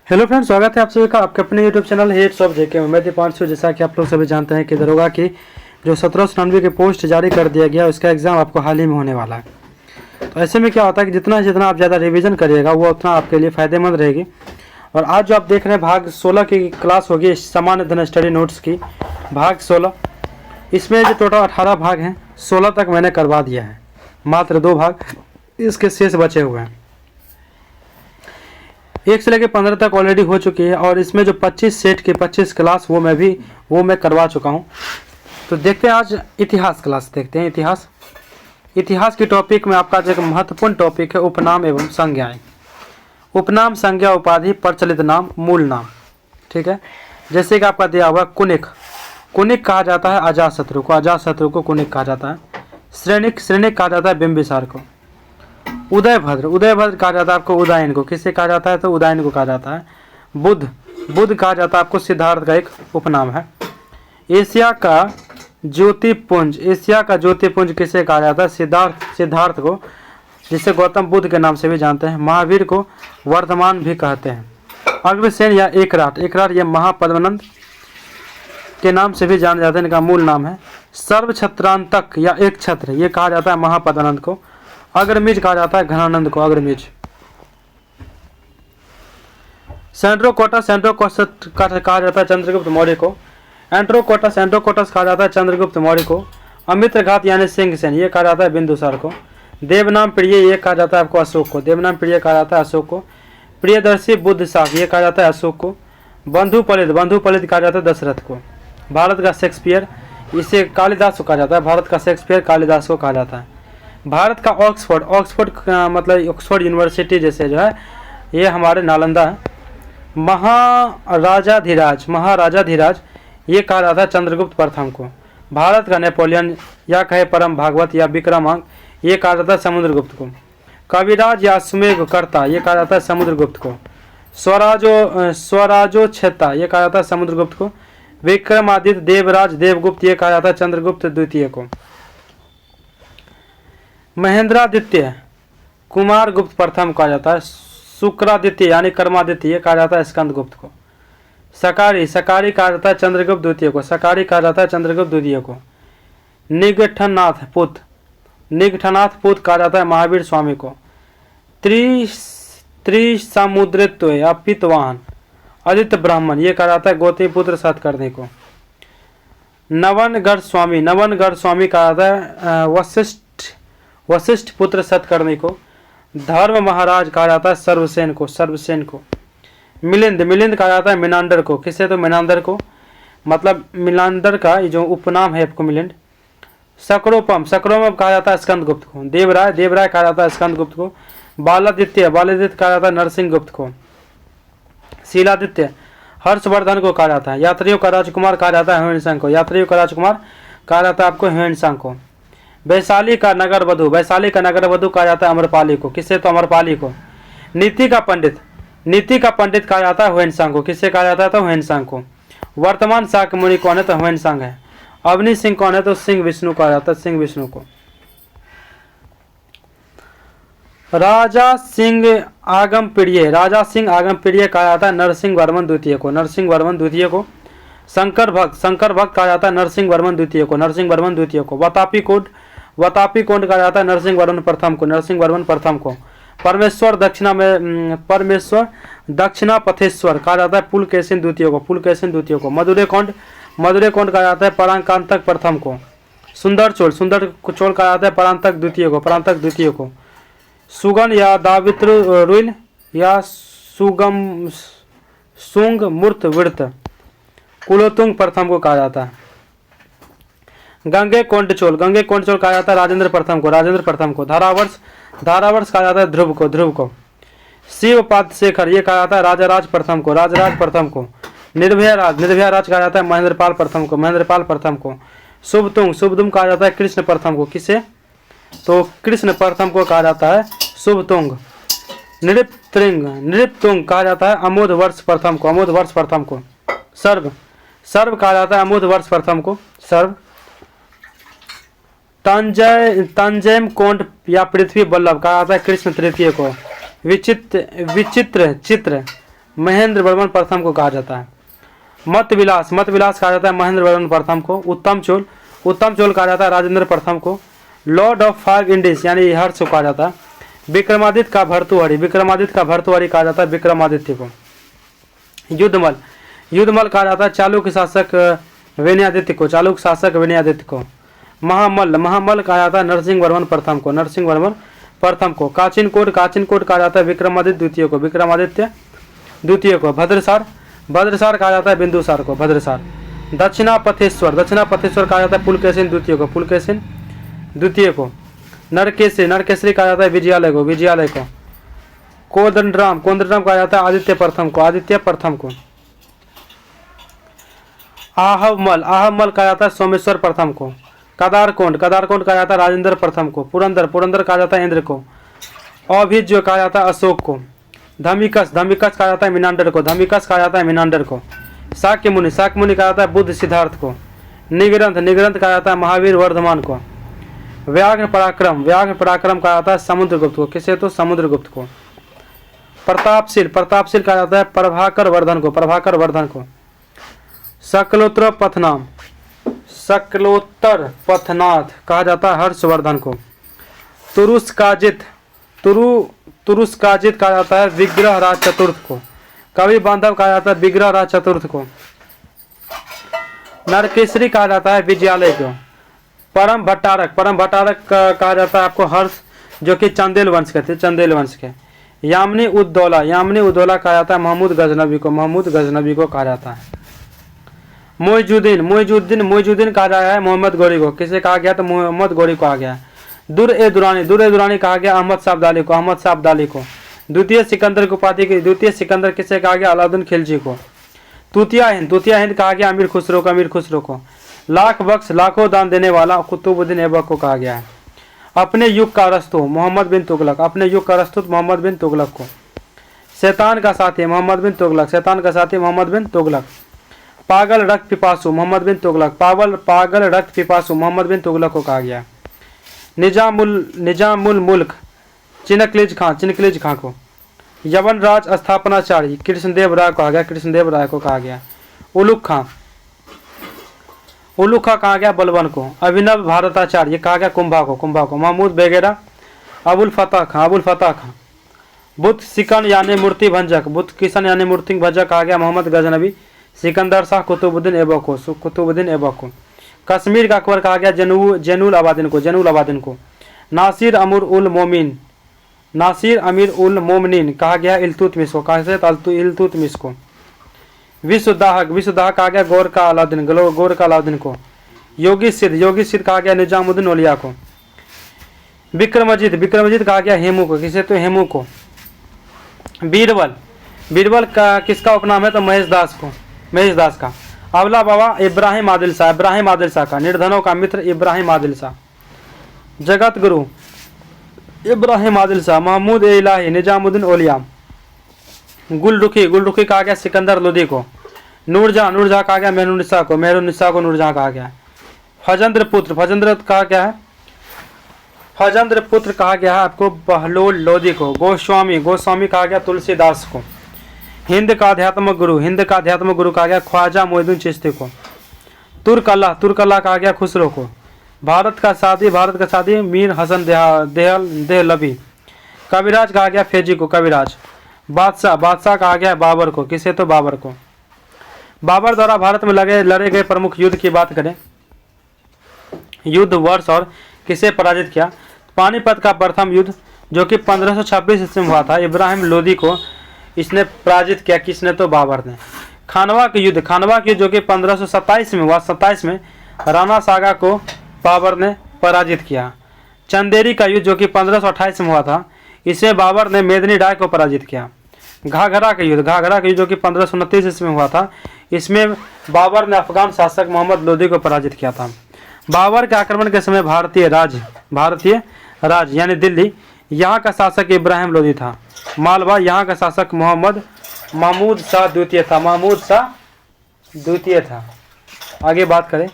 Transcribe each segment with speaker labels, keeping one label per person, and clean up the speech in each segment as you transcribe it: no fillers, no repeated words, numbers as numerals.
Speaker 1: Hello friends, स्वागत है आप सभी का आपके अपने यूट्यूब चैनल हेड्स ऑफ जेके में। मैं दीपांशु। जैसा कि आप लोग सभी जानते हैं कि दरोगा की जो 1799 की पोस्ट जारी कर दिया गया, उसका एग्ज़ाम आपको हाल ही में होने वाला है। तो ऐसे में क्या होता है कि जितना आप ज़्यादा रिवीजन करिएगा वो उतना आपके लिए फ़ायदेमंद रहेगी। और आज जो आप देख रहे हैं भाग 16 की क्लास होगी सामान्य अध्ययन स्टडी नोट्स की, भाग 16। इसमें जो टोटल 18 भाग हैं, 16 तक मैंने करवा दिया है, मात्र 2 भाग इसके शेष बचे हुए हैं। 1 से लेकर 15 तक ऑलरेडी हो चुकी है और इसमें जो 25 सेट की 25 क्लास वो मैं करवा चुका हूँ। तो देखते हैं आज इतिहास क्लास देखते हैं। इतिहास की टॉपिक में आपका जो एक महत्वपूर्ण टॉपिक है उपनाम एवं संज्ञाएं। उपनाम, संज्ञा, उपाधि, प्रचलित नाम, मूल नाम। ठीक है, जैसे कि आपका दिया हुआ कुनिक कहा जाता है अजातशत्रु को कुनिक कहा जाता है। श्रेणिक कहा जाता है बिंबिसार को। उदयभद्र कहा जाता है आपको उदयन को। किसे कहा जाता है? तो उदयन को कहा जाता है। बुद्ध कहा जाता है आपको सिद्धार्थ का एक उपनाम है। एशिया का ज्योतिपुंज किसे कहा जाता है? सिद्धार्थ को, जिसे गौतम बुद्ध के नाम से भी जानते हैं। महावीर को वर्धमान भी कहते हैं। अग्रसेन या एकराट ये महापद्मनंद के नाम से भी जाने जाते हैं, इनका मूल नाम है। सर्वछत्रांतक या एक छत्र, ये कहा जाता है महापद्मनंद को। अग्रमीज कहा जाता है घनानंद को, अग्रमीज। सेंट्रोकोटस कहा जाता है चंद्रगुप्त मौर्य को। एंट्रोकोटस कहा जाता है चंद्रगुप्त मौर्य को। अमित्रघात यानी सिंहसेन, ये कहा जाता है बिंदुसार को। देवनाम प्रिय, ये कहा जाता है आपको अशोक को। देवनाम प्रिय कहा जाता है अशोक को। प्रियदर्शी बुद्ध साफ, ये कहा जाता है अशोक को। बंधु पलित कहा जाता है दशरथ को। भारत का शेक्सपियर, इसे कालिदास को कहा जाता है। भारत का शेक्सपियर कालिदास को कहा जाता है। भारत का ऑक्सफोर्ड मतलब ऑक्सफोर्ड यूनिवर्सिटी जैसे जो है ये हमारे नालंदा है। महाराजा धीराज ये कहा जाता है चंद्रगुप्त प्रथम को। भारत का नेपोलियन या कहे परम भागवत या विक्रमांक, ये कहा जाता है समुद्रगुप्त को। कविराज या सुमेघकर्ता, ये कहा जाता है समुद्रगुप्त को। स्वराजोच्छेता, ये कहा जाता है समुद्रगुप्त को। विक्रमादित्य देवगुप्त, ये कहा जाता है चंद्रगुप्त द्वितीय को। महेंद्रादित्य कुमारगुप्त प्रथम कहा जाता है। शुक्रादित्य यानी कर्मादित्य, ये कहा जाता है स्कंदगुप्त को। सकारी कहा जाता है चंद्रगुप्त द्वितीय को। निगठनाथ पुत कहा जाता है महावीर स्वामी को। त्रिसमुद्रित्व या पितवाहन आदित्य ब्राह्मण, ये कहा जाता है गौतमीपुत्र सतकर्णी को। नवनगढ़ स्वामी कहा जाता है वशिष्ठ पुत्र सतकर्णी को। धर्म महाराज कहा जाता है सर्वसेन को। मिलिंद कहा जाता है मिनांडर को। किसे? तो मिनांडर को, मतलब मिलांडर का जो उपनाम है आपको मिलिंद। सक्रोपम कहा जाता है स्कंदगुप्त को। देवराय कहा जाता है स्कंदगुप्त को। बालादित्य कहा जाता है नरसिंहगुप्त को। शीलादित्य हर्षवर्धन को कहा जाता है। यात्रियों का राजकुमार कहा जाता है ह्वेनसांग को। कहा जाता है आपको ह्वेनसांग को। वैशाली का नगर वधु कहा जाता है अमरपाली को। किसे? तो अमरपाली को। नीति का पंडित कहा जाता है ह्वेनसांग को। किसे कहा जाता है? तो ह्वेनसांग को। वर्तमान शाक्य मुनि कौन है? तो ह्वेनसांग है। अवनी सिंह कौन है? तो सिंह विष्णु कहा जाता है, सिंह विष्णु को। राजा सिंह आगम प्रिय कहा जाता है नरसिंह वर्मन द्वितीय को। शंकर भक्त कहा जाता है नरसिंह वर्मन द्वितीय को। वतापी कोंड कहा जाता है नरसिंह वर्मन प्रथम को। परमेश्वर दक्षिणापथेश्वर कहा जाता है पुलकेशिन द्वितीय को। मधुरे कोंड कहा जाता है परांकांतक प्रथम को। सुंदर चोल कहा जाता है परांतक द्वितीय को। सुगन या दावित्र रुइल या सुंग मूर्त वृत्त कुलोतुंग प्रथम को कहा जाता है। गंगे कोंड चोल कहा जाता है राजेंद्र प्रथम को। धारावर्ष कहा जाता है ध्रुव को। शिव पाद शेखर, ये कहा जाता है राजराज प्रथम को। निर्भया राज कहा जाता है महेंद्रपाल प्रथम को। शुभतुंग कहा जाता है कृष्ण प्रथम को। किसे? तो कृष्ण प्रथम को कहा जाता है शुभतुंग। नृपतुंग कहा जाता है अमोध वर्ष प्रथम को। सर्व कहा जाता है अमोध वर्ष प्रथम को। तंजैम कोंड या पृथ्वी बल्लभ कहा जाता है कृष्ण तृतीय को। विचित्र चित्र महेंद्र वर्मन प्रथम को कहा जाता है। मत विलास कहा जाता है महेंद्र वर्मन प्रथम को। उत्तम चोल कहा जाता है राजेंद्र प्रथम को। लॉर्ड ऑफ 5 इंडीज यानी हर्ष को कहा जाता है। विक्रमादित्य का भर्तृहरि कहा जाता है विक्रमादित्य को। युद्धमल कहा जाता है चालुक्य शासक विनयादित्य को। महामल्ल कहा जाता है नरसिंह वर्मन प्रथम को। काचिन कोट कहा जाता है विक्रमादित्य द्वितीय को। भद्रसार कहा जाता है बिंदुसार को। दक्षिणापथेश्वर कहा जाता है पुलकेशिन द्वितीय को। नरकेसरी कहा जाता है विजयालय को। कोदंडराम कहा जाता है आदित्य प्रथम को। आहवमल कहा जाता है सोमेश्वर प्रथम को। कदारकोंड कहा जाता है राजेंद्र प्रथम को। पुरंदर कहा जाता है इंद्र को। अभिज्य कहा जाता है अशोक को। धमिकस कहा जाता है मीनांडर को। शाक्य मुनि कहा जाता है बुद्ध सिद्धार्थ को। निगरंध कहा जाता है महावीर वर्धमान को। व्याघ्र पराक्रम कहा जाता है समुद्रगुप्त को। किसे? तो समुद्रगुप्त को। प्रतापशील कहा जाता है प्रभाकर वर्धन को। शकलोत्तर पथनाथ कहा जाता है हर्षवर्धन को। तुरुष्काजित कहा जाता है विग्रह राज चतुर्थ को। कवि बांधव कहा जाता है विग्रह राज चतुर्थ को। नरकेसरी कहा जाता है विजयालय को। परम भट्टारक कहा जाता है आपको हर्ष जो कि चंदेल वंश के। यामिनी उद्दौला कहा जाता है महमूद गजनबी को कहा जाता है। मोइजुद्दीन कहा जाता है मोहम्मद गौरी को। किसे कहा गया? तो मोहम्मद गौरी को कहा गया। दुर्रानी कहा गया अहमद साहब दाली को। द्वितीय सिकंदर किसे कहा गया? अलाउद्दीन खिलजी को। तूतिया हिंद कहा गया अमीर खुसरो को। लाख बख्श लाखों दान देने वाला कुतुबुद्दीन ऐबक को कहा गया है। अपने युग का अरस्तु मोहम्मद बिन तुगलक को। शैतान का साथी मोहम्मद बिन तुगलक। पागल रक्त पिपासु मोहम्मद बिन तुगलक को कहा गया। निजामुल मुल्क चिनकलिज खां को। यवन राज स्थापनाचारी कृष्णदेव राय को कहा गया। उलुक खां कहा गया बलबन को। अभिनव भारताचार्य कहा गया कुंभा को। महमूद बेगेरा अबुल फतह खां। बुद्ध किशन यानी मूर्ति भंजक कहा गया मोहम्मद गजनबी। सिकंदर शाह कुतुबुद्दीन ऐबक को। कश्मीर का अकबर कहा गया जैनुल आबादीन को। नासिर अमीर उल कहा गया इल्तुतमिश को। विश्वदाहक कहा गया गौर का अलाउद्दीन को। योगी सिद्ध कहा गया निजामुद्दीन औलिया को। विक्रमजीत कहा गया हेमू को। किसे? तो हेमू को। बीरबल का किसका उपनाम है? तो महेश दास का। अवला बाबा इब्राहिम आदिल शाह का। निर्धनों का मित्र इब्राहिम आदिल शाह। जगत गुरु इब्राहिम आदिल शाह। महमूद इलाही निजामुद्दीन औलिया। गुलरुखी कहा गया सिकंदर लोदी को। नूरजहां कहा गया मेहरुनिसा को नूरजहां कहा गया। फजंद्र पुत्र कहा गया है आपको बहलोल लोदी को। गोस्वामी कहा गया तुलसीदास को। हिंद का अध्यात्म गुरु कहा गया ख्वाजा मोइनुद्दीन चिश्ती को। तुर्कल्ला कहा गया खुसरो को। भारत का साथी मीर हसन देहलवी। कविराज कहा गया फेजी को। बादशाह कहा गया बाबर को। किसे? तो बाबर को। बाबर द्वारा भारत में लड़े गए प्रमुख युद्ध की बात करें। युद्ध वर्ष और किसे पराजित किया? पानीपत का प्रथम युद्ध जो कि 1526 ईस्वी में हुआ था। इब्राहिम लोदी को इसने पराजित किया। किसने? तो बाबर ने। खानवा के युद्ध जो कि 1527 में हुआ। 27 में राणा सागा को बाबर ने पराजित किया। चंदेरी का युद्ध जो कि 1528 में हुआ था। इसे बाबर ने मेदिनी राय को पराजित किया। घाघरा का युद्ध जो कि 1529 ईस्वी में हुआ था। इसमें बाबर ने अफगान शासक मोहम्मद लोदी को पराजित किया था। बाबर के आक्रमण के समय भारतीय राज यानी दिल्ली यहाँ का शासक इब्राहिम लोदी था। मालवा यहाँ का शासक महमूद शाह द्वितीय था। आगे बात करें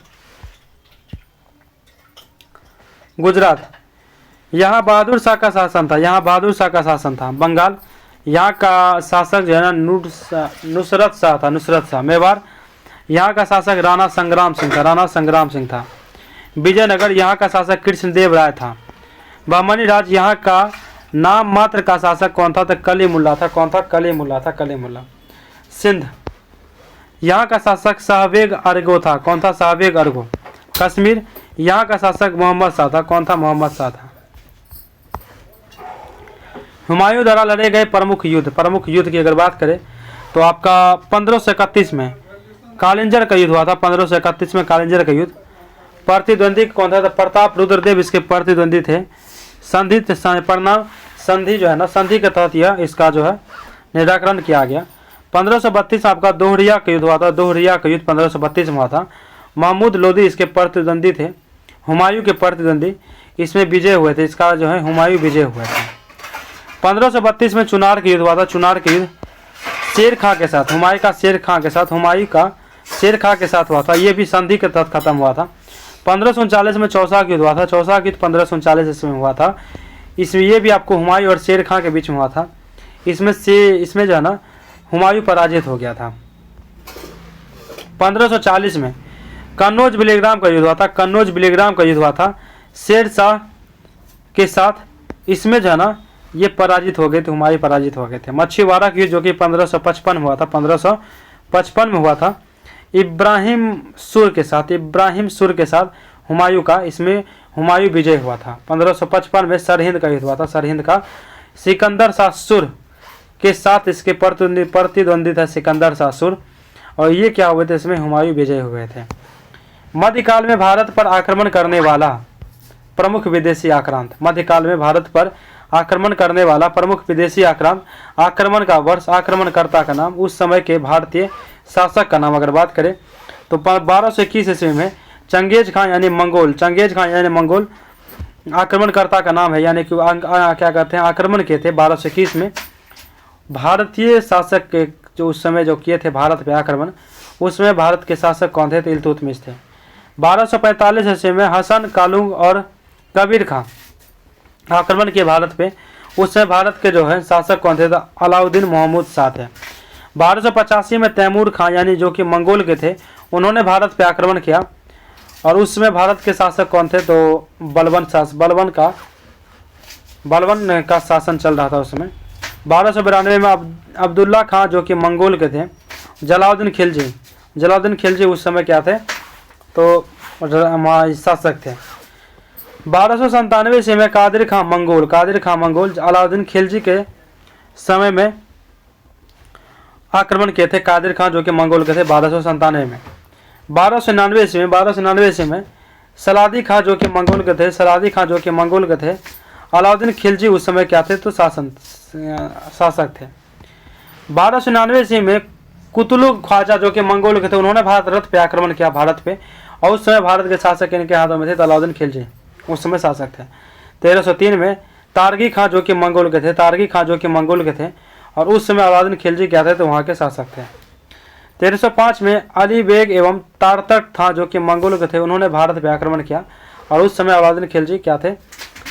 Speaker 1: गुजरात, यहाँ बहादुर शाह का शासन था। बंगाल यहाँ का शासक जो है ना नुसरत शाह था, नुसरत शाह। मेवाड़, यहाँ का शासक राणा संग्राम सिंह था, राणा संग्राम सिंह था। विजयनगर, यहाँ का शासक कृष्णदेव राय था। बहमनी राज्य, यहाँ का नाम मात्र का शासक कौन था? तो कलीमुल्ला था। कौन था? कलीमुल्ला था, कलीमुल्ला। सिंध, यहाँ का शासक शाहबेग अर्गो था। कौन था? शाहबेग अर्गो। कश्मीर, यहाँ का शासक मोहम्मद शाह था। कौन था? मोहम्मद शाह था। हुमायूं द्वारा लड़े गए प्रमुख युद्ध, प्रमुख युद्ध की अगर बात करें तो आपका 1531 में कालिंजर का युद्ध हुआ था। 1531 में कालिंजर का युद्ध। प्रतिद्वंदी कौन था? तो प्रताप रुद्रदेव इसके प्रतिद्वंदी थे। संधि परिणाम, संधि जो है ना, संधि के तहत यह इसका जो है निराकरण किया गया। 1532 आपका दोहरिया का युद्ध हुआ था। दोहरिया का युद्ध 1532 में हुआ था। महमूद लोदी इसके प्रतिद्वंदी थे, हुमायूं के प्रतिद्वंदी। इसमें विजय हुए थे, इसका जो है हुमायूं विजय हुए थे। 1532 में चुनार का युद्ध हुआ था। चुनार का युद्ध शेर खां के साथ, हुमायूं का शेर खां के साथ, हुमायूं का शेर खां के साथ हुआ था। ये भी संधि के तहत खत्म हुआ था। 1539 में चौसा का युद्ध हुआ था। चौसा का युद्ध 1539 ईस्वी में हुआ था। इसमें ये भी आपको हुमायूं और शेर खां के बीच में हुआ था। इसमें जो है ना हुमायूं पराजित हो गया था। 1540 में कन्नौज बिलीग्राम का युद्ध हुआ था। कन्नौज बिलीग्राम का युद्ध हुआ था शेर शाह के साथ। इसमें जो है ना ये पराजित हो गए थे, हुमायूं पराजित हो गए थे। मच्छीवाड़ा का युद्ध जो कि 1555 में हुआ था, 1555 में हुआ था इब्राहिम सुर के साथ, इब्राहिम सुर के साथ हुमायूं का, इसमें हुमायूं विजय हुआ था। 1555 में सरहिंद का युद्ध हुआ था। सरहिंद का सिकंदर शाह सुर के साथ इसके प्रतिद्वंदी था सिकंदर शाह सुर, और ये क्या हुए थे? इसमें हुमायूं विजय हुए थे। मध्यकाल में भारत पर आक्रमण करने वाला प्रमुख विदेशी आक्रांत, मध्यकाल में भारत पर आक्रमण करने वाला प्रमुख विदेशी आक्रांत, आक्रमण का वर्ष, आक्रमणकर्ता का नाम, उस समय के भारतीय शासक का नाम अगर बात करें तो 1221 ईस्वी में चंगेज खां यानी मंगोल, चंगेज खां यानी मंगोल आक्रमणकर्ता का नाम है, यानी कि क्या कहते हैं आक्रमण किए थे 1221 में। भारतीय शासक के जो उस समय जो किए थे भारत पे आक्रमण, उसमें भारत के शासक कौन थे? तो इल्तुतमिश थे। 1245 ईस्वी में हसन कालुंग और कबीर खां आक्रमण किए भारत पे, उसमें भारत के जो है शासक कौन थे? तो अलाउद्दीन महमूद शाह थे। 1285 में तैमूर खां यानी जो कि मंगोल के थे, उन्होंने भारत पे आक्रमण किया, और उसमें भारत के शासक कौन थे? तो बलबन का शासन चल रहा था उसमें। 1292 में अब्दुल्ला खां जो कि मंगोल के थे, जलाउद्दीन खिलजी उस समय क्या थे? तो शासक थे। 1297 ईस्वी में कादिर खां मंगोल अलाउद्दीन खिलजी के समय में आक्रमण किए थे। कादिर खां जो कि मंगोल के थे 1297 में। 1299 ईस्वी में सलादी खां जो कि मंगोल के थे, अलाउद्दीन खिलजी उस समय क्या थे? तो शासक थे। 1299 ईस्वी में कुतुलुग ख्वाजा जो कि मंगोल के थे, उन्होंने भारत पे आक्रमण किया भारत पे, और उस समय भारत के शासक इनके हाथों में थे, तो अलाउद्दीन खिलजी उस समय शासक थे। 1303 में तारगी खां जो कि मंगोल के थे, और उस समय अलाउद्दीन खिलजी क्या थे? तो वहाँ के शासक थे। 1305 में अली बेग एवं तारतक था जो कि मंगोल के थे, उन्होंने भारत पे आक्रमण किया, और उस समय अलाउद्दीन खिलजी क्या थे?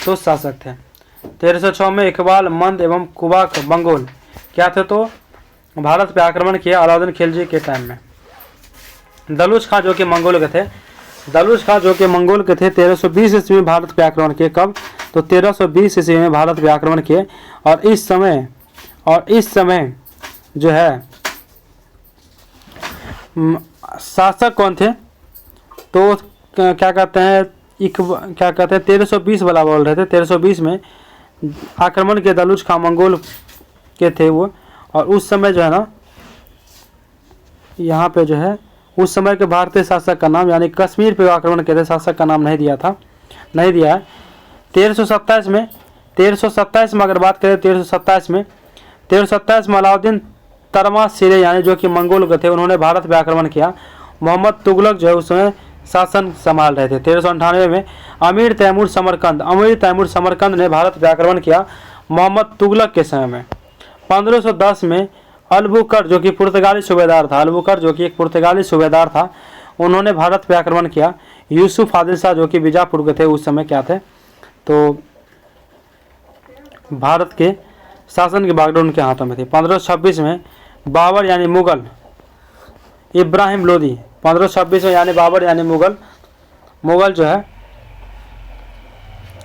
Speaker 1: तो शासक थे। 1306 में इकबाल मंद एवं कुबाक मंगोल क्या थे? तो भारत पे आक्रमण किया अलाउद्दीन खिलजी के टाइम में। दलुच खां जो कि मंगोल के थे, 1320 ईस्वी में भारत पे आक्रमण किए। कब? तो 1320 ईस्वी में भारत पे आक्रमण किए, और इस समय जो है शासक कौन थे? तो क्या कहते हैं 1320 वाला बोल रहे थे। 1320 में आक्रमण के दलुच खां मंगोल के थे वो, और उस समय जो है ना यहाँ पे जो है उस समय के भारतीय शासक का नाम, यानी कश्मीर पे आक्रमण किए थे, शासक का नाम नहीं दिया है। 1327 में अगर बात करें 1327 में अलाउद्दीन तरमा सिरे यानी जो कि मंगोल के थे, उन्होंने भारत पे आक्रमण किया। मोहम्मद तुगलक जो है उस समय शासन संभाल रहे थे। 1398 में अमीर तैमूर समरकंद ने भारत पे आक्रमण किया मोहम्मद तुगलक के समय में। 1510 में अलबुकर जो कि पुर्तगाली सूबेदार था, उन्होंने भारत पे आक्रमण किया। यूसुफ आदिल शाह जो कि बीजापुर के थे, उस समय क्या थे? तो भारत के शासन की बागडोर उनके हाथों में थी। 1526 में बाबर यानी मुगल इब्राहिम लोदी, 1526 में यानी बाबर यानी मुगल जो है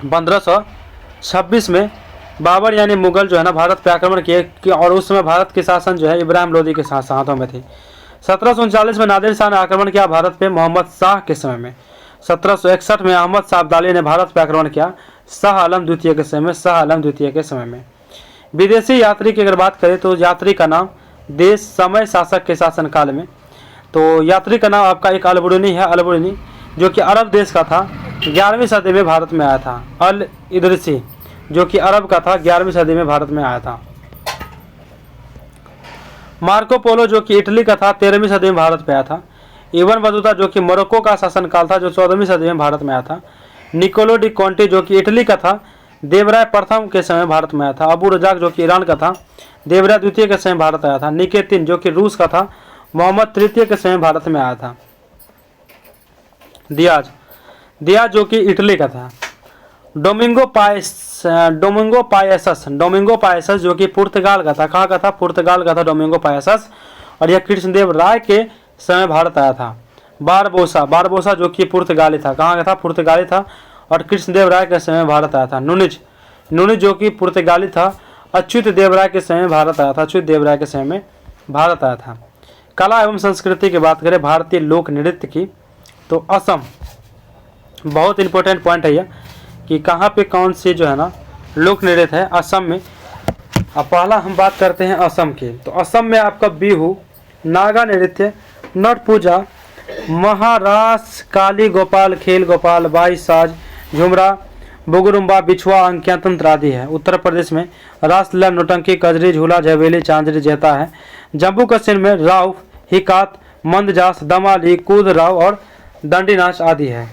Speaker 1: 1526 में बाबर यानी मुगल जो है ना भारत पे आक्रमण किए और उस समय भारत के शासन जो है इब्राहिम लोदी के हाथों में थी। 1739 में नादिर शाह ने आक्रमण किया भारत पे मोहम्मद शाह के समय में। 1761 में अहमद शाह अब्दाली ने भारत पे आक्रमण किया शाह आलम द्वितीय के समय में। विदेशी यात्री की अगर बात करें तो यात्री का नाम देश समय शासक के शासन काल में, तो यात्री का नाम आपका एक अलबरूनी है, अलबरूनी जो कि अरब देश का था, 11वीं सदी में भारत में आया था। अल इदरिसी जो कि अरब का था, 11वीं सदी में भारत में आया था। मार्को पोलो जो कि इटली का था, 13वीं सदी में भारत पे आया था। इबन बतूता जो कि मोरक्को का शासनकाल था, जो 14वीं सदी में भारत में आया था। निकोलो डी कॉन्टी जो कि इटली का था, देवराय प्रथम के समय भारत में आया था। अबू रजाक जो कि ईरान का था, देवराय द्वितीय के समय भारत आया था। निकेतिन जो कि रूस का था, मोहम्मद तृतीय के समय भारत में आया था। दियाज जो कि इटली का था। डोमिंगो पायसस जो कि पुर्तगाल का था, कहाँ का था, पुर्तगाल का था डोमिंगो पायसस, और यह कृष्णदेव राय के समय भारत आया था। बारबोसा जो कि पुर्तगाली था, कहाँ का था, पुर्तगाली था, और कृष्णदेव राय के समय भारत आया था। नुनिज जो कि पुर्तगाली था, अच्युत देव राय के समय भारत आया था। कला एवं संस्कृति की बात करें भारतीय लोक नृत्य की, तो असम बहुत इंपॉर्टेंट पॉइंट है यह कि कहाँ पे कौन सी जो है ना लोक नृत्य है असम में। अब पहला हम बात करते हैं असम की, तो असम में आपका बिहू, नागा नृत्य, नट पूजा, महारास, काली गोपाल, खेल गोपाल, बाई साज, झुमरा, बुगुरुम्बा, बिछुआ, अंकिया तंत्र आदि है। उत्तर प्रदेश में रासलीला, नौटंकी, कजरी, झूला, झवेली, चांदरी, जेता है। जम्मू कश्मीर में राउफ, हिकात, मंदजास, दमाली, कूद राव और दंडी नाच आदि है।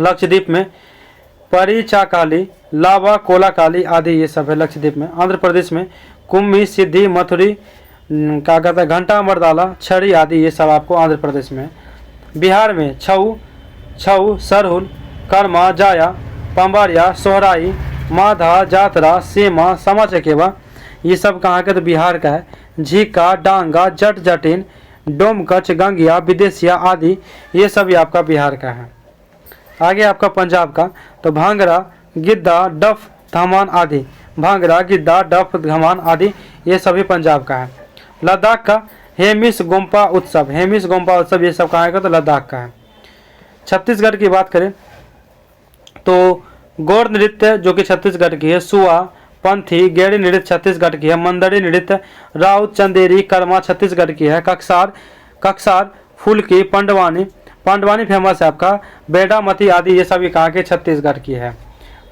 Speaker 1: लक्षद्वीप में परिचाकाली, लावा, कोलाकाली आदि ये सब है लक्षद्वीप में। आंध्र प्रदेश में कुम्मी, सिद्धि, मथुरी, क्या कहता है, घंटा, मर्दाला, छड़ी आदि ये सब आपको आंध्र प्रदेश में। बिहार में छऊ, सरहुल, कर्मा, जाया, पंबारिया, सोहराई, माधा, जातरा, सेमा, समा चकेवा ये सब कहाँ के, तो बिहार का है। झीका, डांगा, जट जटिन, डोमकच, गंगिया, विदेशिया आदि ये सब आपका बिहार का है। आगे आपका पंजाब का, तो भांगड़ा, गिद्दा, डफ, धमान आदि, भांगड़ा, गिद्दा, डफ, धमान आदि ये सभी पंजाब का है। लद्दाख का हेमिस गोम्पा उत्सव ये सब कहाँ का, तो लद्दाख का है। छत्तीसगढ़ की बात करें तो गौर नृत्य जो कि छत्तीसगढ़ की है, सुआ, पंथी, गेड़ी नृत्य छत्तीसगढ़ की है। मंदड़ी नृत्य, राउत, चंदेरी, कर्मा छत्तीसगढ़ की है। कक्सार, फुलकी, पांडवानी फेमस है आपका, बेडामती आदि ये सभी कहाँ के, छत्तीसगढ़ की है।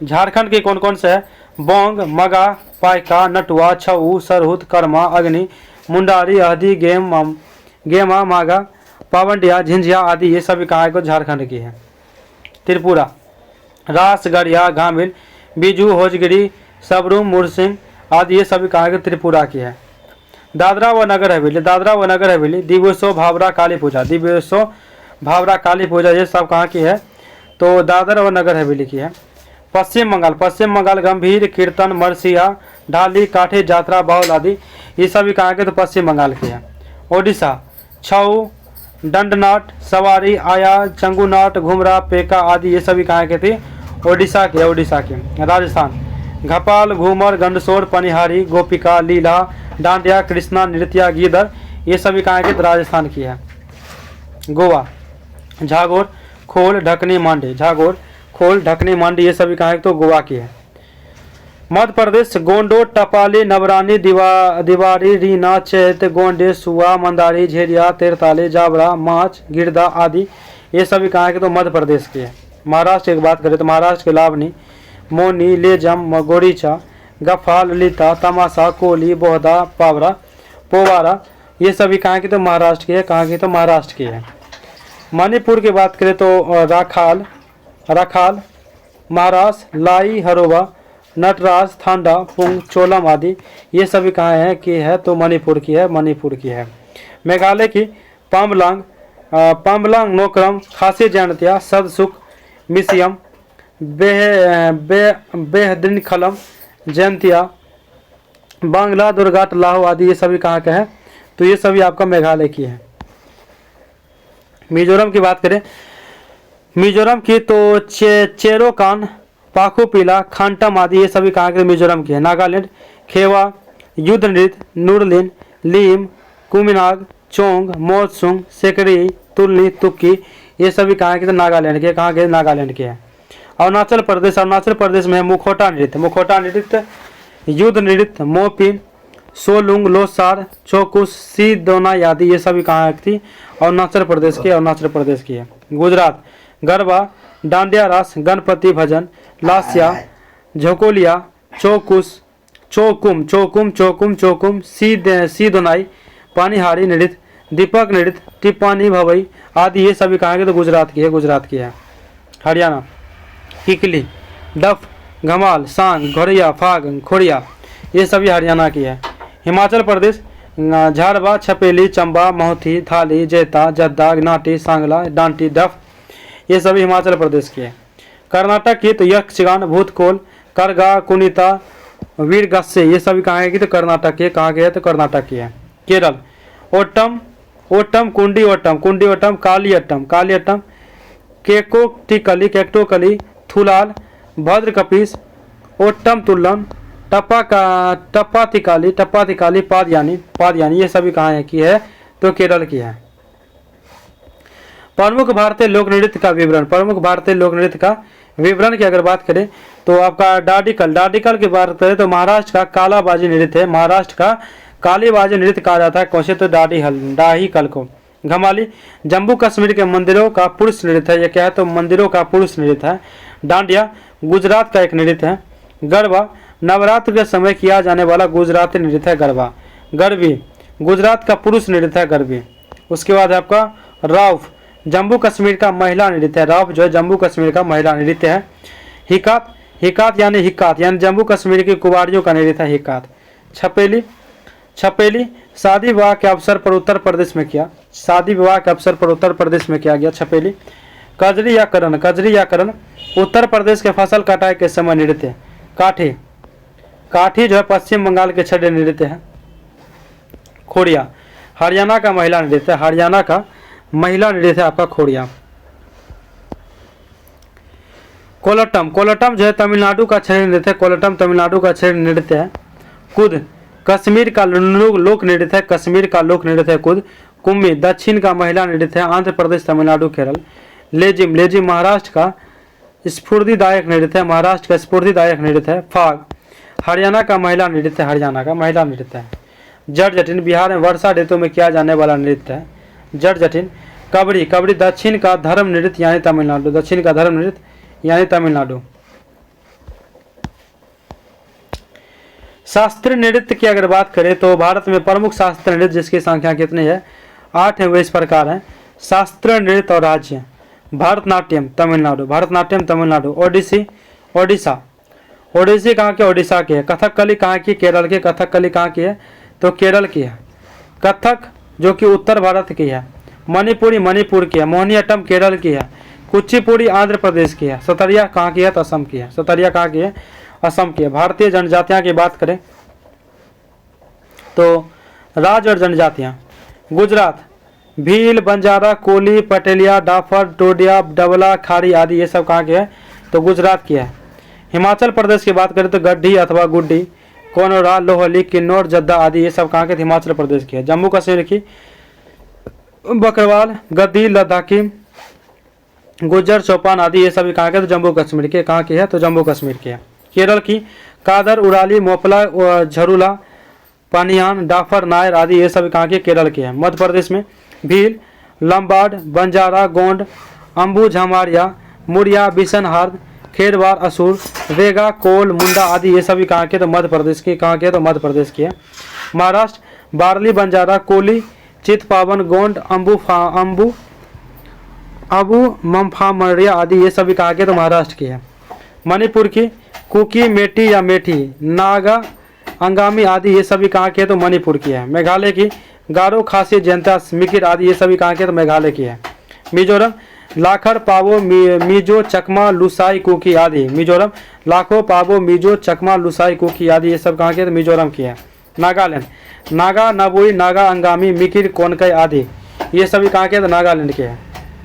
Speaker 1: झारखंड के कौन कौन से है, बोंग, मगा, पाइका, नटुआ, छऊ, सरहुत, कर्मा, अग्नि, मुंडारी, अहदी, गेमा, मागा, पावंडिया, झिंझिया आदि ये सभी कहाँ को, झारखंड की है। त्रिपुरा, रास, गड़िया, घामिल, बीजू, होजगिरी, सबरूम, मुरसिंह आदि ये सभी कहाँ के, त्रिपुरा की है। दादरा व नगर हवेली, दिवसो, भावरा, काली पूजा ये सब कहाँ की है, तो दादरा व नगर हवेली की है। पश्चिम बंगाल गंभीर, कीर्तन, मरसिया, ढाली, काठे, जात्रा, बाउल आदि ये सभी कहाँ के, तो पश्चिम बंगाल की है। ओडिशा, छऊ, दंडनाट, सवारी, आया, चंगुनाट, घुमरा, पेका आदि ये सभी कहाँ के थे, ओडिशा के। राजस्थान, घपाल, घूमर, गंडसोर, पनिहारी, गोपिका, लीला, डांडिया, कृष्णा, नृत्या, गीदर ये सभी कहाँ के, तो राजस्थान की है। गोवा, झागोर, खोल, ढकनी, मांडी ये सभी कहाँ के, तो गोवा की है। मध्य प्रदेश, गोंडो, टपाली, नवरानी, दीवारी, रीना, चैत, गोंडे, सुआ, मंदारी, झेरिया, तेरताली, जाबरा, माच, गिरदा आदि ये सभी कहाँ के, तो मध्य प्रदेश के है। महाराष्ट्र की बात करें तो महाराष्ट्र के लावनी, मोनी, लेजम, गोरीचा, गफा, ललिता, तमाशा, कोली, बोहदा, पोवारा ये सभी कहाँ की, तो महाराष्ट्र की है। कहाँ की, तो महाराष्ट्र की है। मणिपुर की बात करें तो रखाल, महारास, लाई, हरोबा, नटराज, थांडा, पुंग, चोलम आदि ये सभी कहाँ है कि है, तो मणिपुर की है। मेघालय की पाम्बलांग, नोक्रम, खासी जनतिया, सदसुख, मिसियम, बेहद्रिन खलम, जयंतिया, बांग्ला, दुर्गाट, लाहो आदि ये सभी कहाँ के हैं? तो ये सभी आपका मेघालय की है। मिजोरम की बात करें, मिजोरम की तो चेरोकान, पाखुपीला, खांटम आदि ये सभी कहाँ के? मिजोरम की है। नागालैंड, खेवा, युद्ध नृत्य, नुरलिन, लीम, कुमिनाग, चोंग, मोत्सुंग, सेकरी, तुलनी, तुक्की ये सभी कहाँ के? तो नागालैंड के। कहाँ के? नागालैंड के हैं। अरुणाचल प्रदेश, अरुणाचल प्रदेश में है मुखोटा नृत्य, मुखोटा नृत्य, युद्ध नृत्य, मोपिन, सोलुंग, लोसार, चौकुस, सी दोनाई आदि ये सभी कहाँ की थी? अरुणाचल प्रदेश की, अरुणाचल प्रदेश की है। गुजरात, गरबा, डांडिया रास, गणपति भजन, लास्या, झोकोलिया, चौकुस, चौकुम चौकुम चौकुम चौकुम, सी दोनाई, पानीहारी नृत्य, दीपक नृत्य, टिप्पानी भवई आदि ये सभी कहाँ के? तो गुजरात की है, गुजरात की है। हरियाणा, किकली, डफ, घमाल, सांग, घोड़िया, फाग, खोड़िया ये सभी हरियाणा की है। हिमाचल प्रदेश, झारवा, छपेली, चंबा, मोहती, थाली, जैता, जद्दा, नाटी, सांगला, डांटी, डफ ये सभी हिमाचल प्रदेश की है। कर्नाटक की तो यक्षगान, भूतकोल, करगा, कुनिता, वीरगस्से ये सभी कहाँ की? तो कर्नाटक की। कहाँ के है? तो कर्नाटक की है। केरल, ओटम, ओटम, कुंडी ओटम, कुंडी ओटम, कालियट्टम, कालियट्टम, केकोटिकली, केक्टोकली, थुलाल, भद्र कपीस, ओट्टम तुल्लम, टप्पातिकाली, टप्पातिकाली, पादयानी, पादयानी ये सभी कहाँ है की है? तो केरल की है। प्रमुख भारतीय लोक नृत्य का विवरण, प्रमुख भारतीय लोक नृत्य का विवरण की अगर बात करें तो आपका डाडिकल, डाडिकल की बात करें तो महाराष्ट्र का कालाबाजी नृत्य है, महाराष्ट्र का कालीबाजी नृत्य कहा जाता है। कौन से? तो डाहिकल को। घमाली, जम्मू कश्मीर के मंदिरों का पुरुष नृत्य है, ये क्या है? तो मंदिरों का पुरुष नृत्य है। डांडिया, गुजरात का एक नृत्य है। गरबा, नवरात्र के समय किया जाने वाला गुजराती नृत्य है गरबा। गरबी, गुजरात का पुरुष नृत्य है गरबी। उसके बाद आपका राउफ, जम्मू कश्मीर का महिला नृत्य है। राउफ जो है जम्मू कश्मीर का महिला नृत्य है। हिकात, हिकात यानी हिक्कात यानी जम्मू कश्मीर की कुमारियों का नृत्य है हिक्कात। छपेली, छपेली शादी विवाह के अवसर पर उत्तर प्रदेश में किया, शादी विवाह के अवसर पर उत्तर प्रदेश में किया गया छपेली। कजरी या करण, कजरी या करण उत्तर प्रदेश के फसल कटाई के समय नृत्य। काठी, काठी जो है पश्चिम बंगाल के छठे नृत्य है। खोड़िया, हरियाणा का महिला नृत्य, हरियाणा का महिला नृत्य है आपका खोड़िया। कोलटम, कोलटम जो है तमिलनाडु का छठे नृत्य है, कोलटम तमिलनाडु का छठे नृत्य है। कुद, कश्मीर का लोक नृत्य है, कश्मीर का लोक नृत्य है कुद। कुम्मी, दक्षिण का महिला नृत्य है, आंध्र प्रदेश, तमिलनाडु, केरल। लेजिम, लेजिम महाराष्ट्र का स्फूर्तिदायक नृत्य है, महाराष्ट्र का स्फूर्तिदायक नृत्य है। फाग, हरियाणा का महिला नृत्य है, हरियाणा का महिला नृत्य है। जट जटिन, बिहार में वर्षा ऋतु में किया जाने वाला नृत्य है जट जटिन। कबड्डी, कबड्डी दक्षिण का धर्म नृत्य यानी तमिलनाडु, दक्षिण का धर्म नृत्य यानी तमिलनाडु। शास्त्रीय नृत्य की अगर बात करें तो भारत में प्रमुख शास्त्रीय नृत्य जिसकी संख्या कितनी है? 8 है, वे इस प्रकार हैं। शास्त्रीय नृत्य और राज्य, भरतनाट्यम तमिलनाडु, भरतनाट्यम तमिलनाडु। ओडिसी, ओडिशा, ओडिसी कहाँ के? ओडिशा के है। कथकली कहाँ की? केरल के। कथकली कहाँ की है? तो केरल की है। कथक जो कि उत्तर भारत की है। मणिपुरी मणिपुर की है। मोहिनीअट्टम केरल की है। कुचिपुड़ी आंध्र प्रदेश की है। सतरिया कहाँ की है? तो असम की है। सतरिया कहाँ की है? असम की है। भारतीय जनजातियां की बात करें तो राज्य और जनजातियां, गुजरात भील, बंजारा, कोली, पटेलिया, डाफर, टोडिया, डबला, खाड़ी आदि ये सब कहाँ के है? तो गुजरात की है। हिमाचल प्रदेश की बात करें तो गड्ढी अथवा गुड्डी, कोनोरा, लोहली, किन्नौर, जद्दा आदि ये सब कहाँ के? हिमाचल प्रदेश की है। जम्मू कश्मीर की बकरवाल, गद्दी, लद्दाखी, गुज्जर, चौपान आदि ये सभी कहाँ के? तो जम्मू कश्मीर के। कहाँ की है? तो जम्मू कश्मीर की है। केरल की कादर, उराली, मोपला, झरूला, पानियान, डाफर, नायर आदि ये सभी कहाँ के? केरल के हैं। मध्य प्रदेश में भील, लंबाड, बंजारा, गोंड, अम्बू, झामारिया, मुड़िया, बिशनहार, खेरवार, असुर, वेगा, कोल, मुंडा आदि ये सभी कहाँ के? तो मध्य प्रदेश की। कहाँ के? तो मध्य प्रदेश की है। महाराष्ट्र बारली, बंजारा, कोली, चितपावन, गोंड, अम्बू, अबू, मम्फामरिया आदि ये सभी कहाँ के? तो महाराष्ट्र की है। मणिपुर की कुकी, मेटी या मेठी, नागा, अंगामी आदि ये सभी कहाँ के? तो मणिपुर की है। मेघालय की गारो, खासी, जयंता, मिकिर आदि ये सभी कहाँ के? तो मेघालय की है। मिजोरम लाखर, पावो, मिजो, चकमा, लुसाई, कुकी आदि। मिजोरम लाखो, पावो, मिजो, चकमा, लुसाई, कुकी आदि ये सब कहाँ के? तो मिजोरम की है। नागालैंड। नागा, नबुई, नागा अंगामी, मिकिर, कोनकई आदि ये सभी कहाँ के? तो नागालैंड के हैं।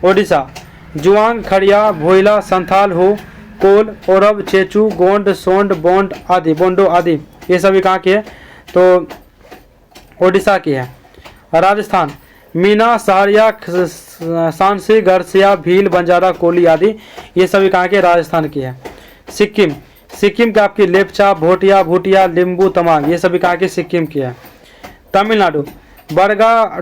Speaker 1: ओडिशा जुआंग, खड़िया, भोइला, संथाल, हो, कोल, ओरब, चेचू, गोंड, सोंड, बोंड आदि, बोंडो आदि ये सभी कहाँ के हैं? तो ओडिशा की है। राजस्थान मीना, सहरिया, सांसी, गरसिया, भील, बंजारा, कोली आदि ये सभी कहाँ के? राजस्थान की है। सिक्किम सिक्किम के आपकी लेपचा, भोटिया, भूटिया, लिंबू, तमांग ये सभी कहाँ के? सिक्किम की है। तमिलनाडु बरगा,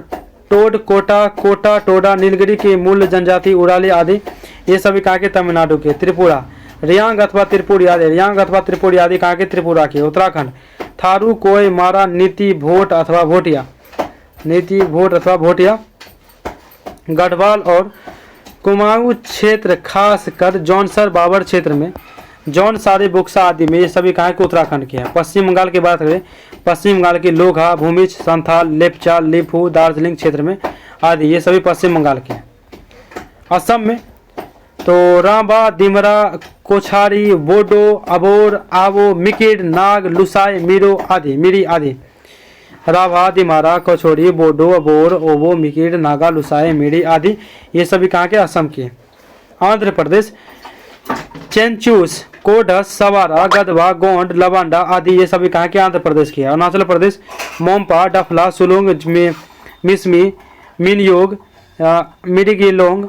Speaker 1: टोड, कोटा, कोटा, टोडा, नीलगिरी की मूल जनजाति, उड़ाली आदि ये सभी कहाँ के? तमिलनाडु के। त्रिपुरा रियांग अथवा त्रिपुरी आदि, रियांग अथवा त्रिपुरी आदि कहाँ के? त्रिपुरा के। उत्तराखंड थारू, कोय, मारा, नीति, भोट अथवा भोटिया, नीति, भोट अथवा भोटिया। गढ़वाल और कुमाऊं क्षेत्र खास कर जौनसर बाबर क्षेत्र में, जौनसारी, बुक्सा आदि में ये सभी कहाँ के? उत्तराखंड के हैं। पश्चिम बंगाल की बात करें, पश्चिम बंगाल की लोघा, भूमिज, संथाल, लेपचा, लिपू, दार्जिलिंग क्षेत्र में आदि ये सभी पश्चिम बंगाल के हैं। असम में तो रांबा, दिमरा, कोछारी, बोडो, अबोर, आवो, मिकिर, नाग, लुसाई, मीरो आदि, मिरी आदि। राभा, दिमारा, कछोरी, बोडो, अबोर, ओबो, मिकिर, नागा, लुसाई, मिरी आदि ये सभी कहाँ के? असम के। आंध्र प्रदेश चेंचूस, कोडस, सवारा, गदवा, गोंड, लवांडा आदि ये सभी कहाँ के? आंध्र प्रदेश के। अरुणाचल प्रदेश मोम्पा, डफला, सुलुंग, मिसमी, मिनयोग, मिडिगिलोंग,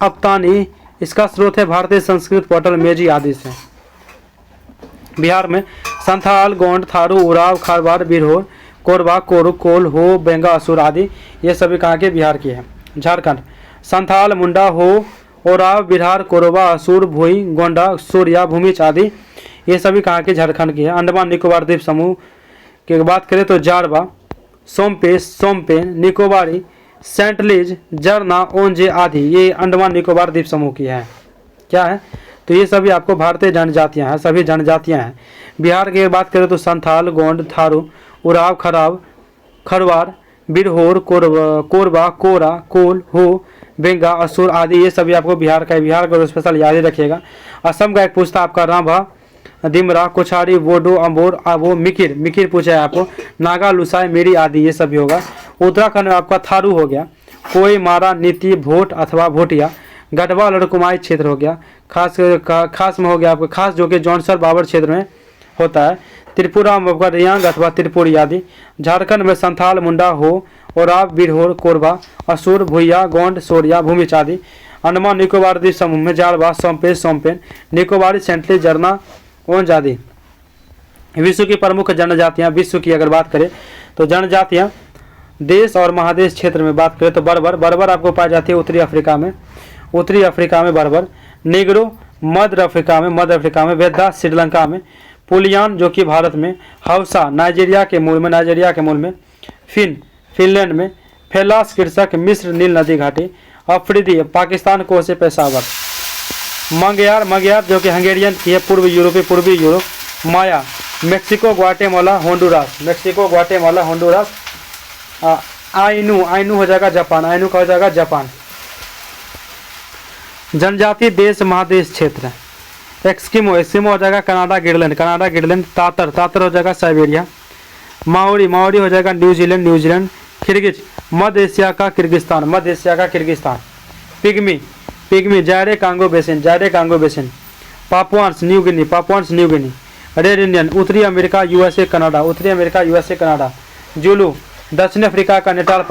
Speaker 1: अप्तानी इसका स्रोत है भारतीय संस्कृत पोर्टल मेजी आदि से। बिहार में संथाल, गोंड, थारू, उराव, खारवाड़, बिरहोर, कोरबा, कोरु, कोल, हो, बेंगा, असुर आदि ये सभी कहाँ के? बिहार के हैं। झारखंड संथाल, मुंडा, हो, ओराव, बिहार, कोरबा, असुर, भोई, गोंडा, सूर्या, भूमिच आदि ये सभी कहाँ के? झारखंड के हैं। अंडमान निकोबार द्वीप समूह की बात करें तो जारवा, सोमपेश, सोमपेन, निकोबारी, सेंटलीज, जरना, ओंजे आदि ये अंडमान निकोबार द्वीप समूह की है। क्या है? तो ये सभी आपको भारतीय जनजातियां हैं, सभी जनजातियां हैं। बिहार की बात करें तो संथाल, गोंड, थारू, उराव, खराव, खरवार, बिरहोर, कोरबा, कोरा, कोल, हो, बेंगा, असुर आदि ये सभी आपको बिहार का है। बिहार का स्पेशल याद ही रखिएगा। असम का एक पूछता आपका राभा, दिमरा, कोछारी, बोडो, अम्बोर, आबो, मिकिर, मिकिर पूछा है आपको, नागा, लुसाई, मेरी आदि ये सभी होगा। उत्तराखंड में आपका थारू हो गया, कोई, मारा, नीति, भोट अथवा भोटिया। गढ़वाल और कुमाऊं क्षेत्र हो गया, खास में हो गया आपका खास जो कि जौनसर बाबर क्षेत्र में होता है। त्रिपुरा में आपका रियांग अथवा त्रिपुरी आदि। झारखंड में संथाल, मुंडा, हो, ओराव, बिरहोर, कोरबा, असुर, भुइया, गोंड, सोरिया, भूमिच आदि। अंडमान निकोबार द्वीप समूह में जारवा, सोमपेश, सोमपेन, निकोबारी, सेंटली, जरना, ओंज आदि। विश्व की प्रमुख जनजातियां, विश्व की अगर बात करें तो जनजातियां देश और महादेश क्षेत्र में बात करें तो बर्बर, बर्बर आपको पाई जाती है उत्तरी अफ्रीका में, उत्तरी अफ्रीका में बर्बर। निग्रो मध्य अफ्रीका में, वेदा श्रीलंका में, पुलियान जो कि भारत में, हौसा नाइजीरिया के मूल में, फिनलैंड में, फेलास कृषक मिस्र नील नदी घाटी, अफरीदी पाकिस्तान को से पेशावर। मंगयार जो कि हंगेरियन की है, पूर्वी यूरोप। माया मेक्सिको, ग्वाटेमाला, होंडुरास। आइनू हो जाएगा जापान, आइनू का हो जाएगा जापान। जनजाति देश महादेश क्षेत्र। एक्सकिमो हो जाएगा कनाडा ग्रीनलैंड। तातर हो जाएगा साइबेरिया। माओरी हो जाएगा न्यूजीलैंड। किर्गिज मध्य एशिया का Kyrgyzstan. Pygmy Zaire Congo basin. Papuans New Guinea. Red Indian उत्तरी अमेरिका यूएसए कनाडा। जुलू दक्षिण अफ्रीका का नेटाल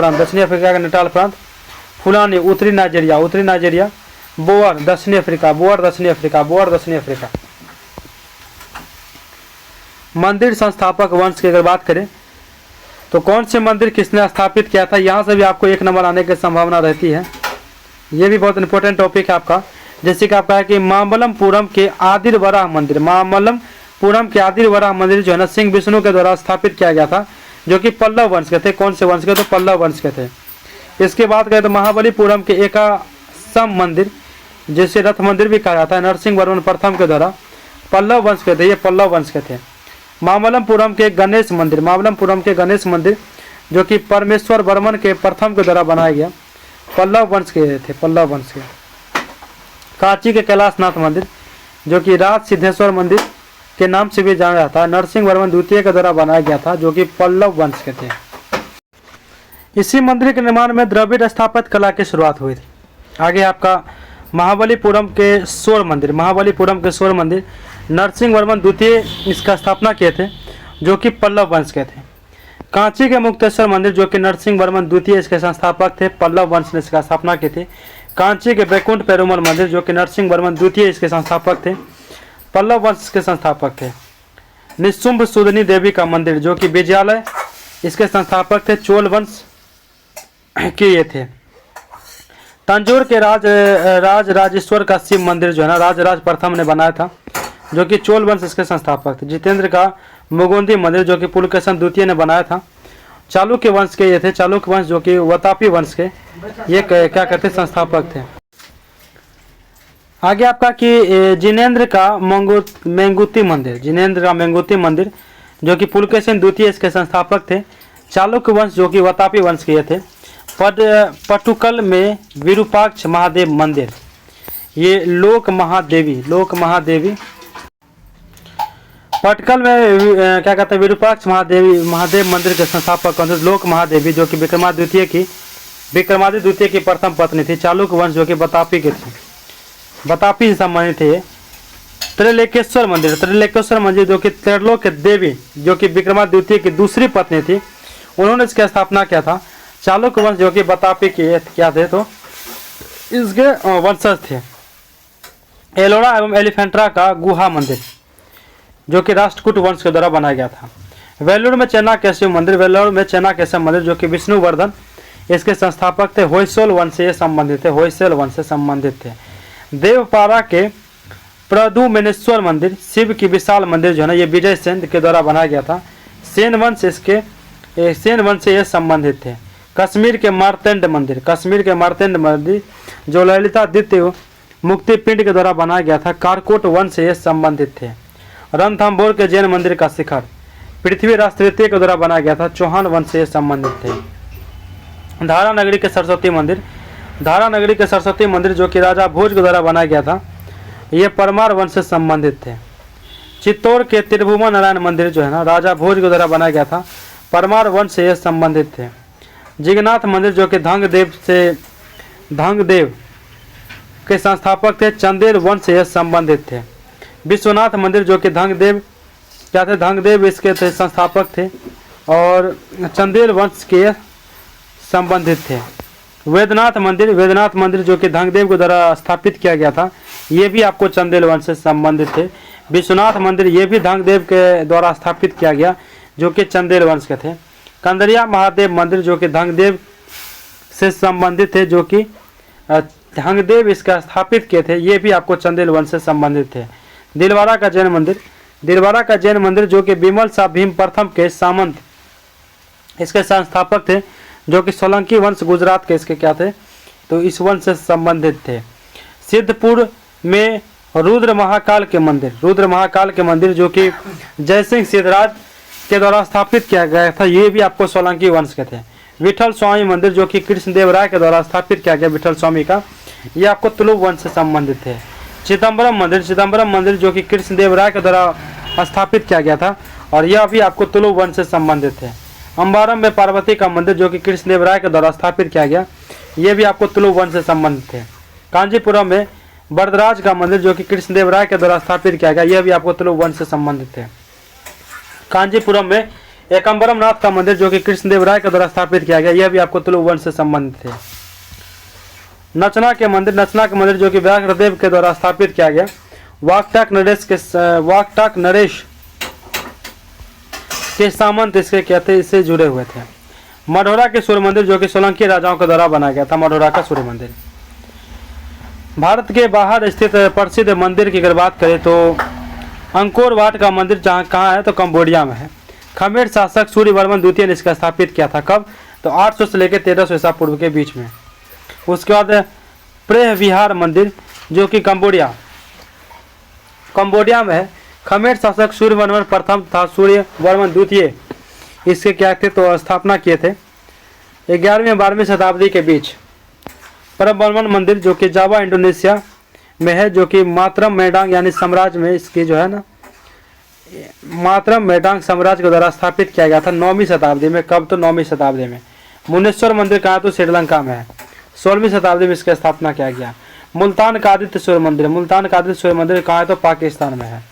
Speaker 1: प्रांत। फुलानी उत्तरी नाइजीरिया। बोअर दक्षिणी अफ्रीका। मंदिर संस्थापक वंश की अगर बात करें तो कौन से मंदिर किसने स्थापित किया था, यहाँ से भी आपको 1 नंबर आने की संभावना रहती है। ये भी बहुत इंपॉर्टेंट टॉपिक है आपका। जैसे कि आपका है कि मामल्लपुरम के आदिर वराह मंदिर जो है ना सिंह विष्णु के द्वारा स्थापित किया गया था, जो कि पल्लव वंश के थे। कौन से वंश के? तो पल्लव वंश के थे। इसके बाद कहें तो महाबलीपुरम के एकासम मंदिर, जिसे रथ मंदिर भी कहा जाता है, नरसिंह वर्मन प्रथम के द्वारा पल्लव वंश के थे, ये पल्लव वंश के थे। मामल्लपुरम के गणेश मंदिर जो कि परमेश्वर वर्मन के प्रथम के द्वारा बनाया गया, पल्लव वंश के। कांची के कैलाशनाथ मंदिर जो कि राज सिद्धेश्वर मंदिर के नाम से भी जाना जाता है। नरसिंह वर्मन द्वितीय के द्वारा बनाया गया था, जो कि पल्लव वंश के थे। इसी मंदिर के निर्माण में द्रविड़ स्थापत्य कला की शुरुआत हुई थी। आगे आपका महाबलीपुरम के स्वर्ण मंदिर, महाबलीपुरम के स्वर्ण मंदिर नरसिंह वर्मन द्वितीय इसका स्थापना किए थे, जो कि पल्लव वंश के थे। कांची के मुक्तेश्वर मंदिर, जो कि नरसिंह वर्मन द्वितीय इसके संस्थापक थे, पल्लव वंश ने इसका स्थापना की थी। कांची के बैकुंठ पेरुमल मंदिर, जो कि नरसिंह वर्मन द्वितीय इसके संस्थापक थे, पल्लव वंश के संस्थापक थे। निशुंभ सुदनी देवी का मंदिर, जो कि विजयालय इसके संस्थापक थे, चोल वंश के ये थे। तंजौर के राजेश्वर का शिव मंदिर जो है ना, राज प्रथम ने बनाया था, जो कि चोल वंश इसके संस्थापक थे। जितेंद्र का मुगुंदी मंदिर, जो कि पुलकेशन द्वितीय ने बनाया था, चालुक्य वंश के ये थे, चालुक्य वंश जो कि वतापी वंश के ये क्या कहते संस्थापक थे। आगे आपका कि जिनेन्द्र का मेंगुती मंदिर, जिनेन्द्र का मेंगुती मंदिर जो कि पुलकेशन द्वितीय इसके संस्थापक थे, चालुक्य वंश जो कि वतापी वंश के ये थे। पटुकल में विरूपाक्ष महादेव मंदिर, ये लोक महादेवी पटकल में क्या कहते हैं विरूपाक्ष महादेव मंदिर के संस्थापक कौन थे? लोक महादेवी, जो कि विक्रमादित्य द्वितीय की प्रथम पत्नी थी। चालुक्य वंश जो कि बतापी के थे, बतापी से संबंधित थे। त्रिलेकेश्वर मंदिर जो कि त्रिलोक देवी, जो कि विक्रमादित्य द्वितीय की दूसरी पत्नी थी, उन्होंने इसकी स्थापना किया था। चालुक्य वंश जो कि बतापी के क्या थे, तो इसके वंशज थे। एलोरा एवं एलिफेंट्रा का गुहा मंदिर, जो कि राष्ट्रकूट वंश के द्वारा बनाया गया था। वेल्लोर में चेन्नाकेशव मंदिर, जो कि विष्णुवर्धन इसके संस्थापक थे, होयसोल वंश से संबंधित थे। देवपारा के प्रदुमेनेश्वर मंदिर, शिव की विशाल मंदिर जो है ना, ये विजय सेन के द्वारा बनाया गया था। सेन वंश से ये संबंधित थे। कश्मीर के मार्तंड मंदिर जो ललितादित्य मुक्तिपिंड के द्वारा बनाया गया था, कारकोट वंश से ये संबंधित थे। रणथंभौर के जैन मंदिर का शिखर पृथ्वीराज तृतीय के द्वारा बनाया गया था, चौहान वंश से संबंधित थे। धारा नगरी के सरस्वती मंदिर जो कि राजा भोज के द्वारा बनाया गया था, ये परमार वंश से संबंधित थे। चित्तौड़ के त्रिभुवन नारायण मंदिर जो है ना, राजा भोज के द्वारा बनाया गया था, परमार वंश से संबंधित थे। जिगनाथ मंदिर जो कि धंगदेव के संस्थापक थे, चंदेल वंश से संबंधित थे। विश्वनाथ मंदिर जो कि धंगदेव इसके थे संस्थापक थे और चंदेल वंश के संबंधित थे। वेदनाथ मंदिर जो कि धंगदेव के द्वारा स्थापित किया गया था, ये भी आपको चंदेल वंश से संबंधित थे। विश्वनाथ मंदिर ये भी धंगदेव के द्वारा स्थापित किया गया, जो कि चंदेल वंश के थे। कंदरिया महादेव मंदिर जो कि धंगदेव से संबंधित थे, जो कि धंगदेव इसका स्थापित किए थे, ये भी आपको चंदेल वंश से संबंधित थे। दिलवारा का जैन मंदिर जो कि बिमल शाह भीम प्रथम के सामंत इसके संस्थापक थे, जो कि सोलंकी वंश गुजरात के इसके क्या थे, तो इस वंश से संबंधित थे। सिद्धपुर में रुद्र महाकाल के मंदिर जो कि जयसिंह सिद्धराज के द्वारा स्थापित किया गया था, ये भी आपको सोलंकी वंश के थे। विठल स्वामी मंदिर जो कि कृष्णदेव राय के द्वारा स्थापित किया गया, विठल स्वामी का, ये आपको तुलुव वंश से संबंधित थे। चिदम्बरम मंदिर जो कि कृष्णदेव राय के द्वारा स्थापित किया गया था, और यह भी आपको तुलुव वंश से संबंधित है। अम्बारम में पार्वती का मंदिर जो कि कृष्णदेव राय के द्वारा स्थापित किया गया, ये भी आपको तुलुव वंश से संबंधित है। कांजीपुरम में वरदराज का मंदिर जो कि कृष्णदेव राय के द्वारा स्थापित किया गया, यह भी आपको तुलुव वंश से संबंधित है। कांजीपुरम में एकम्बरम नाथ का मंदिर जो कि कृष्णदेव राय के द्वारा स्थापित किया गया, यह भी आपको तुलुव वंश से संबंधित है। नचना के मंदिर जो कि व्याघ्रदेव के द्वारा स्थापित किया गया, वाकटाक नरेश के सामंत इसके क्या थे, इससे जुड़े हुए थे। मढ़ौरा के सूर्य मंदिर जो कि सोलंकी राजाओं के द्वारा बनाया गया था, मढ़ौरा का सूर्य मंदिर। भारत के बाहर स्थित प्रसिद्ध मंदिर की अगर बात करें तो अंकोर वाट का मंदिर जहाँ कहाँ है, तो कंबोडिया में है। खमेर शासक सूर्यवर्मन द्वितीय ने इसका स्थापित किया था, कब, तो 800 से लेकर 1300 ईसा पूर्व के बीच में। उसके बाद प्रेह विहार मंदिर जो कि कंबोडिया में है। खमेर शासक सूर्यवर्मन प्रथम था सूर्यवर्मन द्वितीय इसके क्या थे, तो स्थापना किए थे 11वीं 12वीं शताब्दी के बीच। परबर्मन मंदिर जो कि जावा इंडोनेशिया में है, जो कि मातरम मैडांग यानी साम्राज्य में इसकी जो है ना मातरम मेडांग साम्राज्य के द्वारा स्थापित किया गया था 9वीं शताब्दी में। कब? तो 9वीं शताब्दी में। मुनेश्वर मंदिर कहाँ? तो श्रीलंका में है। 16वीं शताब्दी में इसकी स्थापना किया गया। मुल्तान का आदित्य सूर्य मंदिर, मुल्तान का आदित्य सूर्य मंदिर कहाँ है? तो पाकिस्तान में है।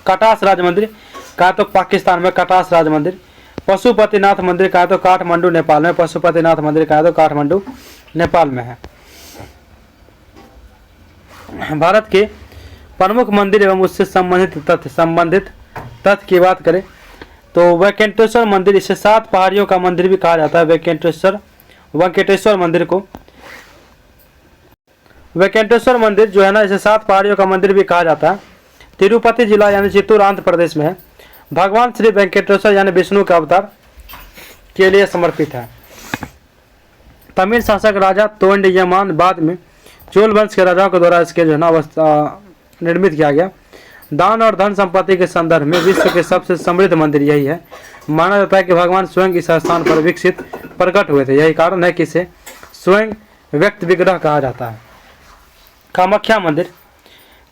Speaker 1: कटास राज मंदिर कहाँ? तो पाकिस्तान में कटास राज मंदिर। पशुपतिनाथ मंदिर कहाँ है? तो काठमांडू नेपाल में। पशुपतिनाथ मंदिर कहाँ है? तो काठमांडू नेपाल में है। भारत के प्रमुख मंदिर एवं उससे संबंधित तथ्य की बात करें तो वेंकटेश्वर मंदिर, इसे 7 पहाड़ियों का मंदिर भी कहा जाता है। वेंकटेश्वर मंदिर को वेंकटेश्वर मंदिर जो है ना, इसे 7 पहाड़ियों का मंदिर भी कहा जाता है। तिरुपति जिला यानी चित्तूर आंध्र प्रदेश में है। भगवान श्री वेंकटेश्वर यानी विष्णु के अवतार के लिए समर्पित है। तमिल शासक राजा तोंडयमान बाद में चोल वंश के राजाओं के द्वारा इसके जो है ना निर्मित किया गया। दान और धन संपत्ति के संदर्भ में विश्व के सबसे समृद्ध मंदिर यही है। माना जाता है कि भगवान स्वयं इस स्थान पर विकसित प्रकट हुए थे। यही कारण है कि इसे स्वयं व्यक्त विग्रह कहा जाता है। कामाख्या मंदिर,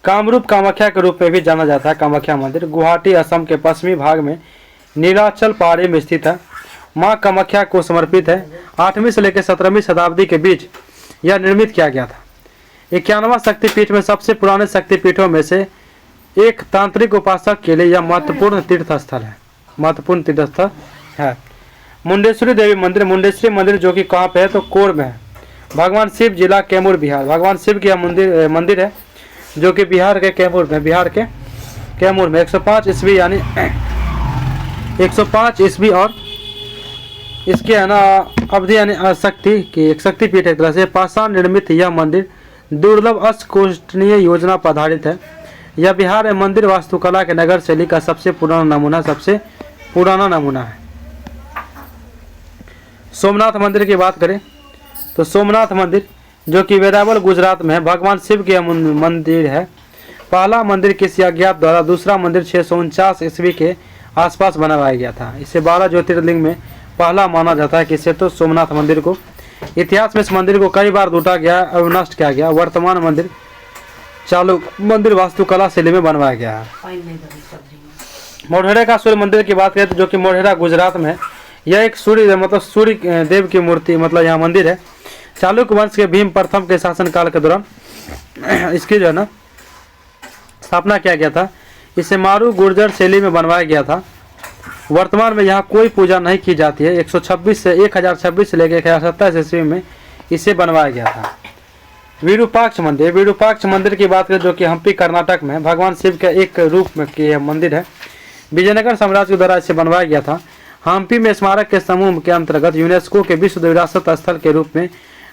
Speaker 1: कामरूप कामाख्या के रूप में भी जाना जाता है। कामाख्या मंदिर गुवाहाटी असम के पश्चिमी भाग में नीलाचल पहाड़ी में स्थित है। माँ कामाख्या को समर्पित है। 8वीं से लेकर 17वीं शताब्दी के बीच यह निर्मित किया गया था। 91वां शक्तिपीठ में सबसे पुराने शक्तिपीठों में से एक तांत्रिक उपासक के लिए यह महत्वपूर्ण तीर्थस्थल है। मुंडेश्वरी देवी मंदिर, मुंडेश्वरी मंदिर जो कि कहाँ पे है? तो कोर में है। भगवान शिव, जिला कैमूर, बिहार। भगवान शिव की यह मंदिर है जो कि बिहार के कैमूर में 105 ईस्वी यानी 105 ईस्वी और इसके है ना अवधि यानी शक्ति की एक शक्तिपीठ एक तरह से पाषाण निर्मित यह मंदिर दुर्लभ अष्टकोणीय योजना पर आधारित है। यह बिहार में मंदिर वास्तुकला के नगर शैली का सबसे पुराना नमूना है। सोमनाथ मंदिर की बात करें तो सोमनाथ मंदिर जो कि वेरावल गुजरात में है, भगवान शिव की मंदिर है। पहला मंदिर किसी अज्ञात द्वारा, दूसरा मंदिर 649 ईस्वी के आसपास बनवाया गया था। इसे 12 ज्योतिर्लिंग में पहला माना जाता है। किसे? तो सोमनाथ मंदिर को। इतिहास में इस मंदिर को कई बार लूटा गया और नष्ट किया गया। वर्तमान मंदिर चालू मंदिर वास्तुकला शैली में बनवाया गया है। मोढेरा का सूर्य मंदिर की बात करें तो जो कि मोढेरा गुजरात में है। यह एक सूर्य देव की मूर्ति यहाँ मंदिर है। चालुक्य वंश के भीम प्रथम के शासनकाल के दौरान इसकी जो है ना स्थापना किया गया था। इसे मारू गुर्जर शैली में बनवाया गया था। वर्तमान में यहाँ कोई पूजा नहीं की जाती है। 1026 से लेकर 1027 ईस्वी में इसे बनवाया गया था। विरूपाक्ष मंदिर की बात करें जो कि हम्पी कर्नाटक में भगवान शिव के एक रूप में यह मंदिर है। विजयनगर साम्राज्य के द्वारा इसे बनवाया गया था। हम्पी में स्मारक के समूह के अंतर्गत यूनेस्को के विश्व विरासत स्थल के रूप में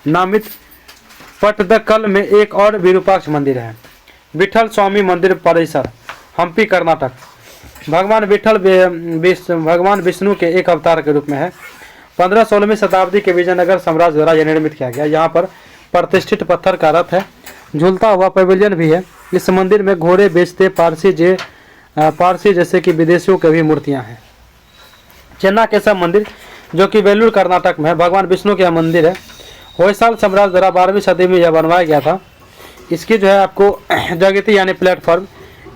Speaker 1: नामित पट्टदकल में एक और विरूपाक्ष मंदिर है। विठल स्वामी मंदिर परिसर, हम्पी कर्नाटक, भगवान विष्णु के एक अवतार के रूप में है। 15-16वीं शताब्दी के विजयनगर साम्राज्य द्वारा यह निर्मित किया गया। यहाँ पर प्रतिष्ठित पत्थर का रथ है। झूलता हुआ पैविलियन भी है। इस मंदिर में घोड़े बेचते पारसी जैसे कि विदेशियों की भी मूर्तियाँ हैं। चेन्नाकेशव मंदिर जो कि वेलूर कर्नाटक में है, भगवान विष्णु का मंदिर है। होयसाल साम्राज्य द्वारा 12वीं सदी में यह बनवाया गया था। इसकी जो है आपको जगती यानी प्लेटफॉर्म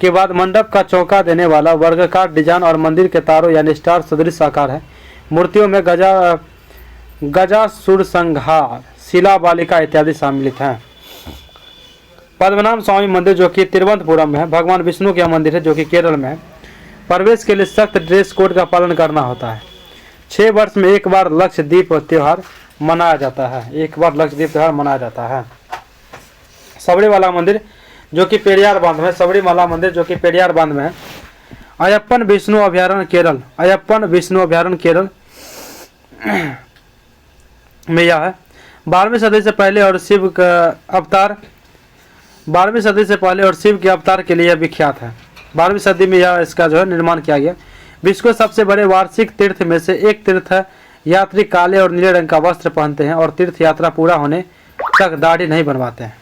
Speaker 1: के बाद मंडप का चौका देने वाला वर्गाकार डिजाइन और मंदिर के तारों यानी स्टार सदृश आकार है। मूर्तियों में गजासुर संहार, शिला बालिका इत्यादि सम्मिलित हैं। पद्मनाभ स्वामी मंदिर जो कि तिरुवनंतपुरम में है, भगवान विष्णु का मंदिर है जो कि केरल में है। प्रवेश के लिए सख्त ड्रेस कोड का पालन करना होता है। 6 वर्ष में एक बार लक्षद्वीप त्यौहार मनाया जाता है। सबरीमाला मंदिर जो कि पेरियार बांध में है। अयप्पन विष्णु अभयारण्य केरल में यह है। 12वीं सदी से पहले और शिव के अवतार के लिए यह विख्यात है। 12वीं सदी में यह इसका जो है निर्माण किया गया। विश्व के सबसे बड़े वार्षिक तीर्थ में से एक तीर्थ यात्री काले और नीले रंग का वस्त्र पहनते हैं और तीर्थ यात्रा पूरा होने तक दाढ़ी नहीं बनवाते हैं।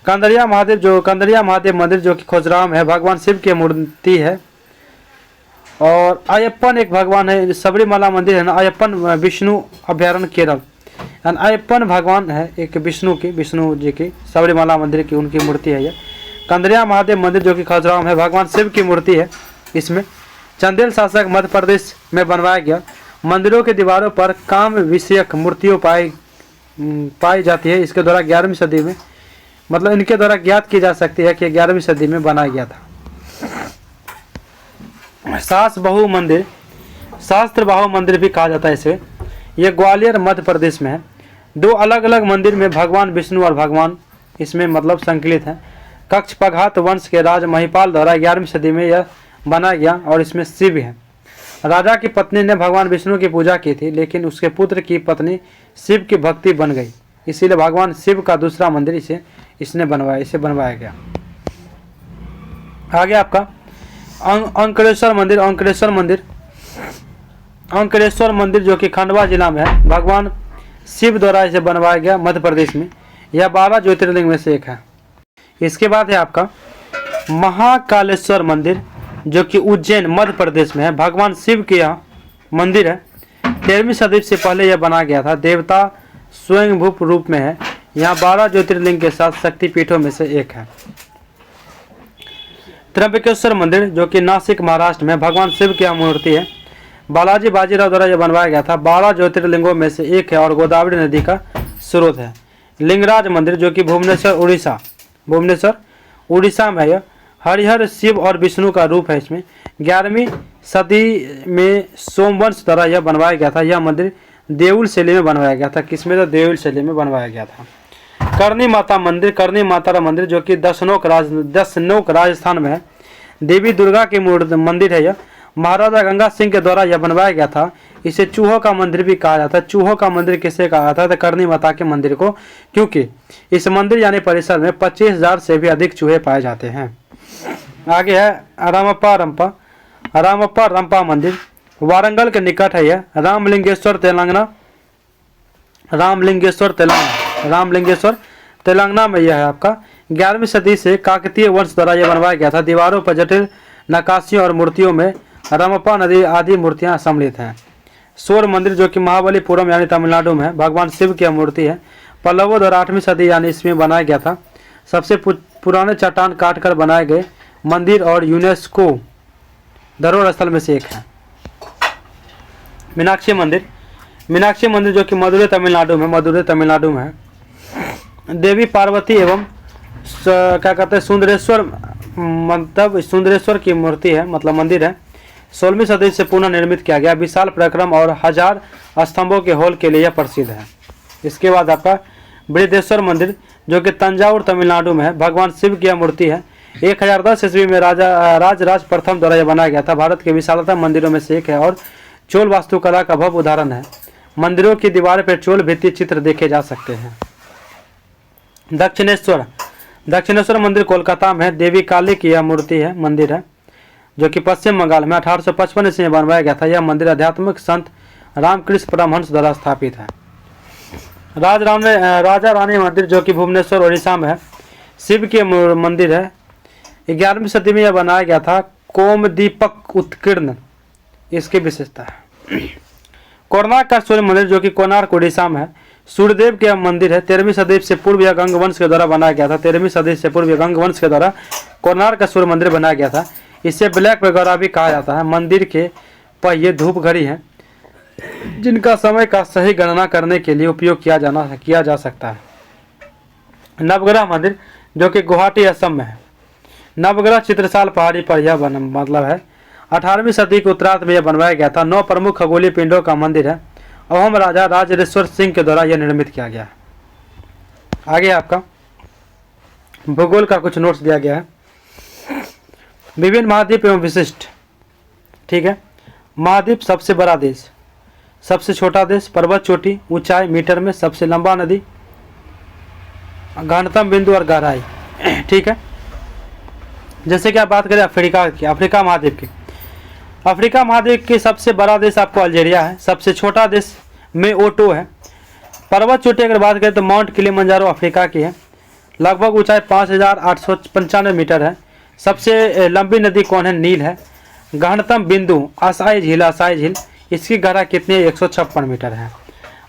Speaker 1: कंदरिया महादेव मंदिर जो कि खोजराम में है, भगवान शिव की मूर्ति है। और अयप्पन एक भगवान है। सबरीमाला मंदिर है ना, अयप्पन विष्णु अभयारण्य केरल, अयप्पन भगवान है एक विष्णु जी की, सबरीमाला मंदिर की उनकी मूर्ति है। यह कंदरिया महादेव मंदिर जो कि खजुराहो में है, भगवान शिव की मूर्ति है इसमें। चंदेल शासक मध्य प्रदेश में बनवाया गया। मंदिरों के दीवारों पर काम विषयक मूर्तियों पाई जाती है। इसके द्वारा 11वीं सदी में, मतलब इनके द्वारा ज्ञात की जा सकती है कि 11वीं सदी में बनाया गया था। शास्त्रबाहु मंदिर, शास्त्रबाहु मंदिर भी कहा जाता है इसे। यह ग्वालियर मध्य प्रदेश में है। दो अलग अलग मंदिर में भगवान विष्णु और भगवान इसमें मतलब संकलित हैं। कक्ष पघात वंश के राज महिपाल द्वारा 11वीं सदी में यह बनाया गया और इसमें शिव है। राजा की पत्नी ने भगवान विष्णु की पूजा की थी, लेकिन उसके पुत्र की पत्नी शिव की भक्ति बन गई, इसीलिए भगवान शिव का दूसरा मंदिर इसे बनवाया गया। आगे आपका अंकलेश्वर मंदिर। अंकलेश्वर मंदिर जो कि खंडवा जिला में है, भगवान शिव द्वारा इसे बनवाया गया मध्य प्रदेश में। यह 12 ज्योतिर्लिंग में से एक है। इसके बाद है आपका महाकालेश्वर मंदिर जो कि उज्जैन मध्य प्रदेश में है। भगवान शिव के यहाँ मंदिर है। 13वीं सदी से पहले यह बनाया गया था। देवता स्वयंभू रूप में है। यहाँ 12 ज्योतिर्लिंग के साथ शक्तिपीठों में से एक है। त्र्यंबकेश्वर मंदिर जो कि नासिक महाराष्ट्र में, भगवान शिव की मूर्ति है। बालाजी बाजीराव द्वारा यह बनवाया गया था। 12 ज्योतिर्लिंगों में से एक है और गोदावरी नदी का स्रोत है। लिंगराज मंदिर जो कि भुवनेश्वर उड़ीसा में है। हरिहर शिव और विष्णु का रूप है इसमें। 11वीं सदी में सोमवंश द्वारा यह बनवाया गया था। यह मंदिर देउल शैली में बनवाया गया था। किसमें? तो देउल शैली में बनवाया गया था। करनी माता मंदिर जो कि दशनोक राजस्थान में है। देवी दुर्गा की मंदिर है यह। महाराजा गंगा सिंह के द्वारा यह बनवाया गया था। इसे चूहों का मंदिर भी कहा जाता है। चूहों का मंदिर किसे कहा जाता है? तो करनी माता के मंदिर को, क्योंकि इस मंदिर यानी परिसर में 25,000 से भी अधिक चूहे पाए जाते हैं। आगे है रामप्पा रंपा मंदिर, वारंगल के निकट है यह। रामलिंगेश्वर तेलंगाना में यह है आपका। 11वीं सदी से काकतीय वंश द्वारा यह बनवाया गया था। दीवारों पर जटिल नक्काशियों और मूर्तियों में रमप्पा नदी आदि मूर्तियां सम्मिलित हैं। सूर्य मंदिर जो कि महाबलीपुरम यानी तमिलनाडु में है, भगवान शिव की मूर्ति है। पल्लवों द्वारा 8वीं सदी यानी इसमें बनाया गया था। सबसे पुराने चट्टान काटकर बनाए गए मंदिर और यूनेस्को धरोहर स्थल में से एक है। मीनाक्षी मंदिर जो कि मदुरै तमिलनाडु में है। देवी पार्वती एवं क्या कहते हैं सुंदरेश्वर की मूर्ति है, मतलब मंदिर है। 16वीं सदी से पुनः निर्मित किया गया। विशाल प्रक्रम और 1000 स्तंभों के हॉल के लिए यह प्रसिद्ध है। इसके बाद आपका बृहदेश्वर मंदिर जो कि तंजावुर तमिलनाडु में है। भगवान शिव की यह मूर्ति है। 1010 ईस्वी में राज प्रथम द्वारा यह बनाया गया था। भारत के विशालतम मंदिरों में से एक है और चोल वास्तुकला का भव्य उदाहरण है। मंदिरों की दीवार पर चोल भित्ति चित्र देखे जा सकते हैं। दक्षिणेश्वर मंदिर कोलकाता में है। देवी काली की यह मूर्ति है, मंदिर है जो कि पश्चिम बंगाल में 1855 ईस्वी में बनवाया गया था। यह मंदिर आध्यात्मिक संत रामकृष्ण परमहंस द्वारा स्थापित है। राजा रानी मंदिर जो कि भुवनेश्वर उड़ीसा में है, शिव के मंदिर है। 11वीं सदी में यह बनाया गया था। कोमदीपक उत्कीर्ण इसकी विशेषता है। कोणार्क का सूर्य मंदिर जो कि कोणार्क उड़ीसा में है, सूर्यदेव के मंदिर है। 13वीं सदी से पूर्व यह गंग वंश के द्वारा बनाया गया था। 13वीं सदी से पूर्व गंग वंश के द्वारा कोणार्क का सूर्य मंदिर बनाया गया था। इसे ब्लैक वगैरह भी कहा जाता है। मंदिर के पहिए धूप घड़ी हैं जिनका समय का सही गणना करने के लिए उपयोग किया जा सकता है। नवग्रह मंदिर जो कि गुवाहाटी असम में है। नवग्रह चित्रसाल पहाड़ी पर यह मतलब है। 18वीं सदी के उत्तरार्ध में यह बनवाया गया था। 9 प्रमुख खगोलीय पिंडों का मंदिर है। अवम राजा राजराजेश्वर सिंह के द्वारा यह निर्मित किया गया। आगे आपका भूगोल का कुछ नोट्स दिया गया है। विभिन्न महाद्वीप एवं विशिष्ट, ठीक है। महाद्वीप सबसे बड़ा देश, सबसे छोटा देश, पर्वत चोटी, ऊंचाई मीटर में, सबसे लंबा नदी, गहनतम बिंदु और गहराई, ठीक है। जैसे कि आप बात करें अफ्रीका महाद्वीप की, अफ्रीका महाद्वीप की सबसे बड़ा देश आपको अल्जीरिया है। सबसे छोटा देश में ओटो है। पर्वत चोटी अगर बात करें तो माउंट किलिमंजारो अफ्रीका की है। लगभग ऊंचाई 5895 मीटर है। सबसे लंबी नदी कौन है? नील है। गहनतम बिंदु असाई झील, इसकी गहराई कितनी है? 156 मीटर है।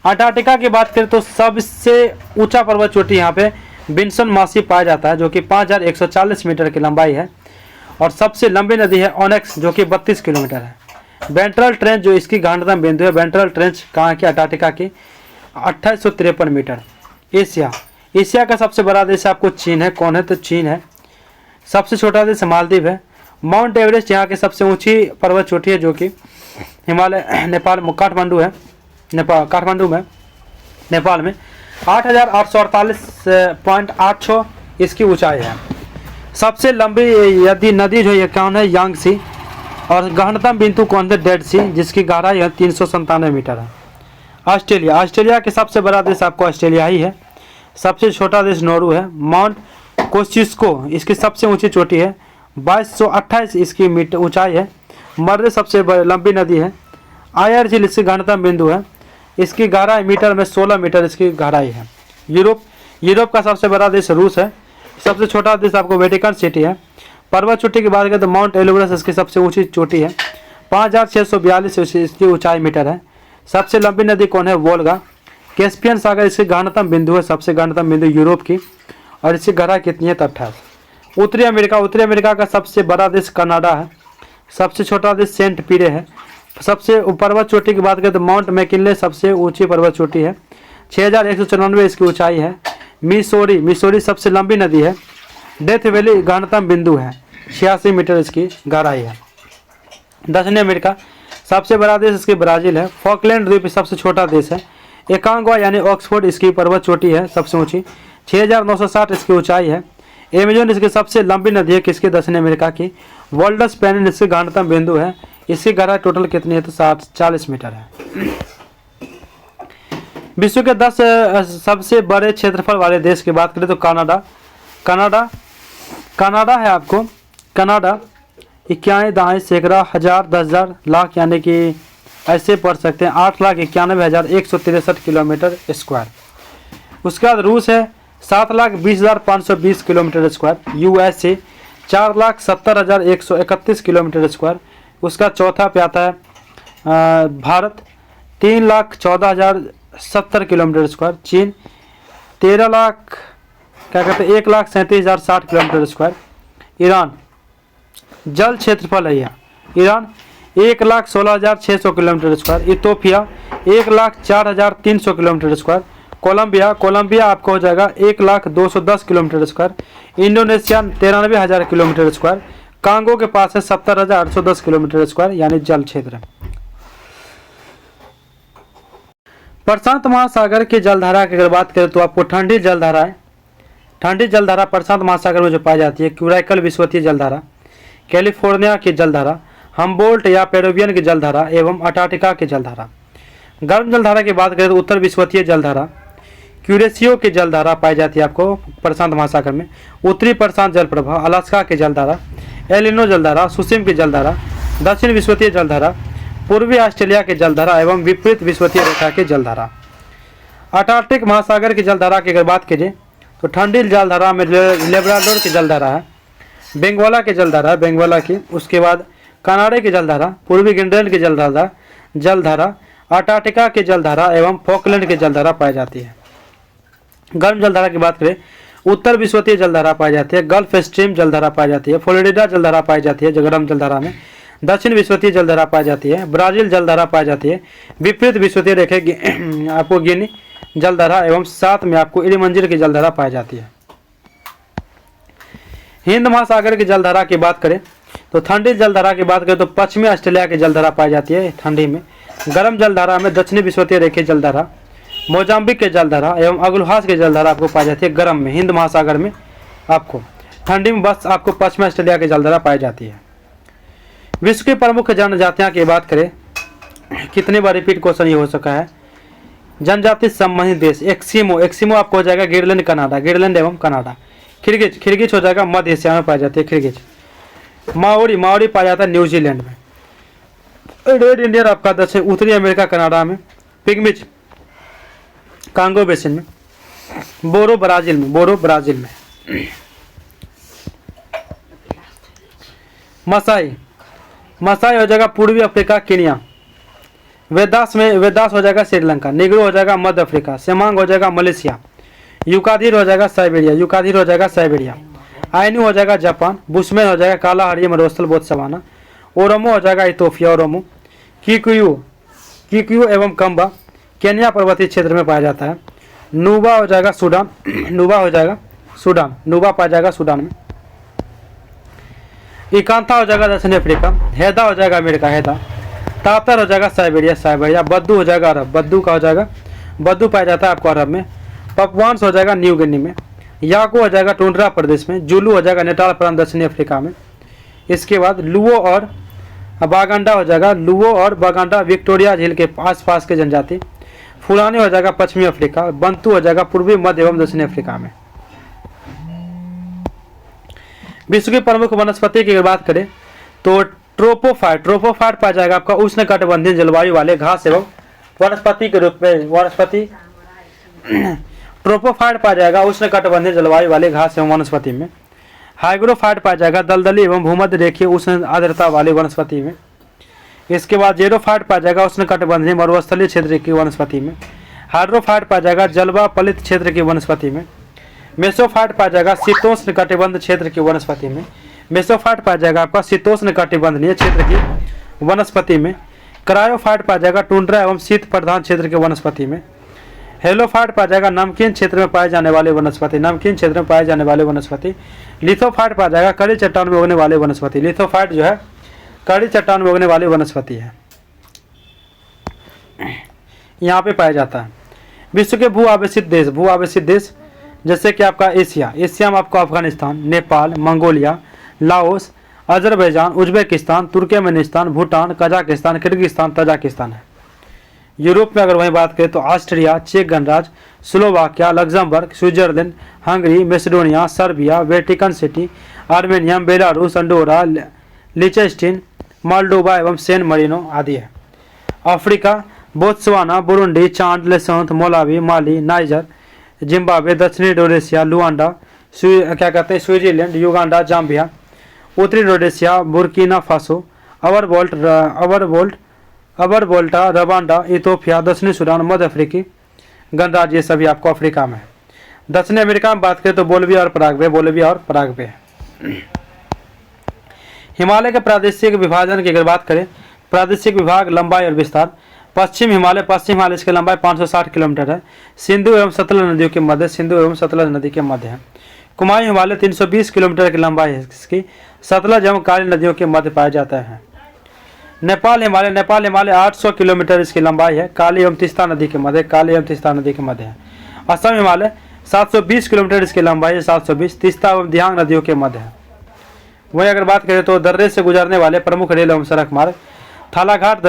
Speaker 1: अंटार्कटिका की बात करें तो सबसे ऊंचा पर्वत चोटी यहाँ पे बिन्सन मासी पाया जाता है जो कि 5140 मीटर की लंबाई है। और सबसे लंबी नदी है ओनेक्स जो कि 32 किलोमीटर है। वेंट्रल ट्रेंच जो इसकी गहनतम बिंदु है, वेंट्रल ट्रेंच कहाँ की, अंटार्कटिका की, 2853 मीटर। एशिया, एशिया का सबसे बड़ा देश आपको चीन है। कौन है, तो चीन है। सबसे छोटा देश मालदीव है। माउंट एवरेस्ट यहाँ की सबसे ऊंची पर्वत चोटी है जो कि हिमालय नेपाल काठमांडू है, काठमांडू में नेपाल में 8848.86 इसकी ऊंचाई है। सबसे लंबी यदि नदी जो ये कौन है, यांगसी। और गहनतम बिंदु कौन है, डेड सी, जिसकी गहराई है 397 मीटर है। ऑस्ट्रेलिया, ऑस्ट्रेलिया के सबसे बड़ा देश आपको ऑस्ट्रेलिया ही है। सबसे छोटा देश नोरू है। माउंट कोस्चिस्को इसकी सबसे ऊंची चोटी है, 2228 इसकी मीटर ऊंचाई है। मर्रे सबसे लंबी नदी है। आयर झील इसकी गहनतम बिंदु है, इसकी गहराई मीटर में 16 मीटर इसकी गहराई है। यूरोप, यूरोप का सबसे बड़ा देश रूस है। सबसे छोटा देश आपको वेटिकन सिटी है। पर्वत चोटी की बात करें तो माउंट एलब्रस इसकी सबसे ऊंची चोटी है, 5642 इसकी ऊंचाई मीटर है। सबसे लंबी नदी कौन है, वोल्गा। कैस्पियन सागर इसकी गहनतम बिंदु है, सबसे गहनतम बिंदु यूरोप की। और इसकी गहराई कितनी है, 28। उत्तरी अमेरिका, उत्तरी अमेरिका का सबसे बड़ा देश कनाडा है। सबसे छोटा देश सेंट पीरे है। सबसे पर्वत चोटी की बात करें तो माउंट मैकिनले सबसे ऊंची पर्वत चोटी है, 6194 इसकी ऊंचाई है। मिसोरी, मिसोरी सबसे लंबी नदी है। डेथ वैली गहनतम बिंदु है, 86 मीटर इसकी गहराई है। दक्षिणी अमेरिका, सबसे बड़ा देश इसकी ब्राज़ील है। फॉकलैंड द्वीप सबसे छोटा देश है। एकांगवा यानी ऑक्सफोर्ड इसकी पर्वत चोटी है सबसे ऊंची, 6960 इसकी ऊंचाई है। एमेजन इसकी सबसे लंबी नदी है किसकी, दक्षिण अमेरिका की। वर्ल्डस पेनिन इसकी गहनतम बिंदु है, इसकी गहराई टोटल कितनी है, तो 40 मीटर है। विश्व के 10 सबसे बड़े क्षेत्रफल वाले देश की बात करें तो कनाडा, कनाडा कनाडा है आपको। कनाडा 91 दहाई सैकड़ा हज़ार 10,000 लाख यानी कि ऐसे पढ़ सकते हैं 8,91,163 किलोमीटर स्क्वायर। उसके बाद रूस है 7,20,520 kilometre square. USA 4,70,131 kilometre square. उसका चौथा पे आता है भारत 3,14,070 किलोमीटर स्क्वायर। चीन 13 लाख क्या कहते हैं 1,37,060 किलोमीटर स्क्वायर। ईरान, जल क्षेत्रफल है यह, Iran 1,16,600 kilometre square. Ethiopia 1,04,300 kilometre square. Colombia, Colombia आपको हो जाएगा 1,0210 kilometre square. Indonesia 93,000 kilometre square. Congo के पास है 70,810 किलोमीटर स्क्वायर यानी जल क्षेत्र। प्रशांत महासागर की जलधारा की अगर बात करें तो आपको ठंडी जलधारा है। ठंडी जलधारा प्रशांत महासागर में जो पाई जाती है, क्यूराइकल विषुवतीय जलधारा, कैलिफोर्निया की जलधारा, हम्बोल्ट या पेरुवियन की जलधारा एवं अंटार्कटिका की जलधारा। गर्म जलधारा की बात करें तो उत्तर विषुवतीय जलधारा, क्यूरेसियो की जलधारा पाई जाती है आपको प्रशांत महासागर में। उत्तरी प्रशांत जल प्रवाह, अलास्का की जलधारा, एलिनो जलधारा, सुसिम की जलधारा, दक्षिण विषुवतीय जलधारा, पूर्वी ऑस्ट्रेलिया की जलधारा एवं विपरीत विषुवतीय रेखा की जलधारा। अंटार्कटिक महासागर की जलधारा की अगर बात कीजिए तो ठंडी जलधारा में लेब्राडोर की जलधारा है, बेंगोला की जलधारा है, बेंगोला की। उसके बाद कनाडा की जलधारा, पूर्वी ग्रीनलैंड की जलधारा, अंटार्कटिका की जलधारा एवं फॉकलैंड की जलधारा पाई जाती है। गर्म जलधारा की बात करें, उत्तर विषुवतीय जलधारा पाई जाती है, गल्फ स्ट्रीम जलधारा पाई जाती है, फ्लोरिडा जलधारा पाई जाती है जो गर्म जलधारा में, दक्षिण विषुवतीय जलधारा पाई जाती है, ब्राजील जलधारा पाई जाती है, विपरीत विषुवतीय रेखे आपको गिनी जलधारा एवं साथ में आपको इलिमंजिर की जलधारा पाई जाती है। हिंद महासागर की जलधारा की बात करें तो ठंडी जलधारा की बात करें तो पश्चिमी ऑस्ट्रेलिया की जलधारा पाई जाती है ठंडी में। गर्म जलधारा में दक्षिणी विषुवतीय रेखीय जलधारा, मोजाम्बिक के जलधारा एवं अगुलहास की जलधारा आपको पाई जाती है गर्म में। हिंद महासागर में आपको ठंडी में बस आपको पश्चिमी ऑस्ट्रेलिया की जलधारा पाई जाती है। विश्व की प्रमुख जनजातियां की बात करें, कितने बार रिपीट क्वेश्चन ये हो सका है। जनजाति संबंधित देश, एक्सिमो, एक्सिमो आपको हो जाएगा ग्रीनलैंड कनाडा, ग्रीनलैंड एवं कनाडा। खिरगिज, खिरगिज हो जाएगा मध्य एशिया में पाई जाती है खिरगिज। माओरी, माओरी पाया जाता है न्यूजीलैंड में। रेड इंडियन आपका दक्षिण उत्तरी अमेरिका कनाडा में। पिग्मिज कांगो बेसिन में। बोरो ब्राजील में, बोरो ब्राजील में। मसाई, मसाई हो जाएगा पूर्वी अफ्रीका केनिया। वेदास में, वेदास हो जाएगा श्रीलंका। निग्रो हो जाएगा मध्य अफ्रीका। सेमांग हो जाएगा मलेशिया। यूकाधीर हो जाएगा साइबेरिया, यूकाधीर हो जाएगा साइबेरिया। आइनू हो जाएगा जापान, बुशमैन हो जाएगा काला हरिया मरुस्थल बोत्सवाना। ओरोमो हो जाएगा इथोपिया ओरोमो। किकुयू, किकुयू एवं कम्बा केन्या पर्वतीय क्षेत्र में पाया जाता है। नुबा हो जाएगा सूडान, नुबा हो जाएगा सूडान, नुबा पाया जाएगा सूडान में। इकांथा हो जाएगा दक्षिण अफ्रीका। हैदा हो जाएगा अमेरिका, हैदा। तातर हो जाएगा साइबेरिया, साइबेरिया। बद्दू हो जाएगा अरब, बद्दू का हो जाएगा, बद्दू पाया जाता है आपको अरब में। पपवान्स हो जाएगा न्यू गिनी में। याको हो जाएगा टुंड्रा प्रदेश में। जुलू हो जाएगा नेटाल प्रांत दक्षिणी अफ्रीका में। इसके बाद लुओ और बागांडा हो जाएगा, लुओ और बागांडा विक्टोरिया झील के आसपास के जनजाति। फुलानी हो जाएगा पश्चिमी अफ्रीका। बंतु हो जाएगा पूर्वी मध्य एवं दक्षिणी अफ्रीका में। विश्व की प्रमुख वनस्पति की अगर बात करें तो ट्रोपोफाइट, ट्रोपोफाइट पाया जाएगा आपका उष्ण कटिबंधीय जलवायु वाले घास एवं वनस्पति के रूप में। वनस्पति ट्रोपोफाइट पाया जाएगा उष्ण कटिबंधीय जलवायु वाले घास एवं वनस्पति में। हाइग्रोफाइट पाया जाएगा दलदली एवं भूमध्य रेखीय उष्ण आर्द्रता वाली वनस्पति में। इसके बाद जेरोफाइट पाया जाएगा उष्ण कटिबंधीय मरुस्थलीय क्षेत्र की वनस्पति में। हाइड्रोफाइट पाया जाएगा जलवा पलित क्षेत्र की वनस्पति में। मेसोफाइट पाया जाएगा शीतोष्ण कटिबंध क्षेत्र की वनस्पति में। मेसोफाइट पाया जाएगा आपका शीतोष्ण कटिबंधीय क्षेत्र की वनस्पति में। क्रायोफाइट पाया जाएगा टुंड्रा एवं शीत प्रधान क्षेत्र के वनस्पति में। हेलोफाइट पाया जाएगा नमकीन क्षेत्र में पाए जाने वाले वनस्पति, नमकीन क्षेत्र में पाए जाने वाले वनस्पति। लिथोफाइट पाया जाएगा कड़ी चट्टान में उगने वाले वनस्पति, लिथोफाइट जो है कड़ी चट्टान में उगने वाली वनस्पति है, यहाँ पे पाया जाता है। विश्व के भू आवेशित देश, भू आवेशित देश जैसे कि आपका एशिया, एशिया में आपको Afghanistan, Nepal, Mongolia, Laos, Azerbaijan, Uzbekistan, Turkmenistan, Bhutan, Kazakhstan, Kyrgyzstan, Tajikistan है। यूरोप में अगर वहीं बात करें तो ऑस्ट्रिया, चेक गणराज्य, Slovakia, Luxembourg, Switzerland, Hungary, Macedonia, Serbia, Vatican City, Armenia, Belarus, Andorra, Liechtenstein, Moldova एवं सैन मरीनो आदि है। Africa Botswana, Burundi, Chad, Lesotho, Malawi, Mali, Niger, Zimbabwe, दक्षिणी रोडेशिया, लुआंडा, क्या कहते हैं स्विट्जरलैंड, युगांडा, जाम्बिया, उत्तरी Rhodesia, Burkina Faso, Upper Volta, Rwanda, Ethiopia, दक्षिणी Sudan, मध्य अफ्रीकी गणराज्य, ये सभी आपको अफ्रीका में है। दक्षिणी अमेरिका में बात करें तो बोलिविया और पराग्वे, बोलिविया और पराग्वे। हिमालय के प्रादेशिक विभाजन की अगर बात करें, प्रादेशिक विभाग, लंबाई और विस्तार। पश्चिम हिमालय इसकी लंबाई 560 किलोमीटर है। सिंधु एवं सतलज नदियों के मध्य, सिंधु एवं सतलज नदी के मध्य है। कुमाऊं हिमालय 320 किलोमीटर की लंबाई है इसकी, सतलज एवं काली नदियों के मध्य पाया जाता है। नेपाल हिमालय 800 किलोमीटर इसकी लंबाई है, काली एवं तीस्ता नदी के मध्य, काली एवं तीस्ता नदी के मध्य है। असम हिमालय 720 किलोमीटर इसकी लंबाई है, 720 तीस्ता एवं दिहांग नदियों के मध्य है। वहीं अगर बात करें तो दर्रे से गुजरने वाले प्रमुख रेल एवं सड़क मार्ग, थालाघाट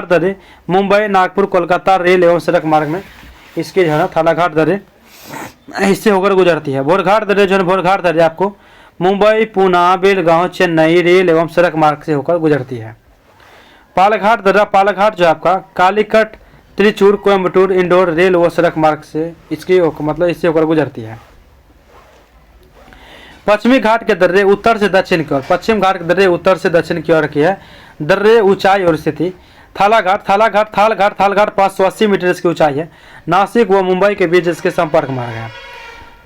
Speaker 1: दर्रे मुंबई, नागपुर, कोलकाता रेल एवं सड़क मार्ग में इसके जो है ना थालाघाट दर्रे इससे होकर गुजरती है। भोरघाट दर्रे जो है भोरघाट दर्रे आपको मुंबई, पूना, बेलगांव, चेन्नई रेल एवं सड़क मार्ग से होकर गुजरती है। पालघाट दर्रा, पालघाट जो आपका कालीकट, त्रिचूर, कोयम्बटूर, इंदौर रेल व सड़क मार्ग से इसकी मतलब इससे होकर गुजरती है। पश्चिमी घाट के दर्रे उत्तर से दक्षिण की ओर, पश्चिम घाट के दर्रे उत्तर से दक्षिण की ओर की है। दर्रे ऊंचाई और स्थिति, थालघाट 580 मीटर इसकी ऊंचाई है। नासिक व मुंबई के बीच इसके संपर्क मार्ग है।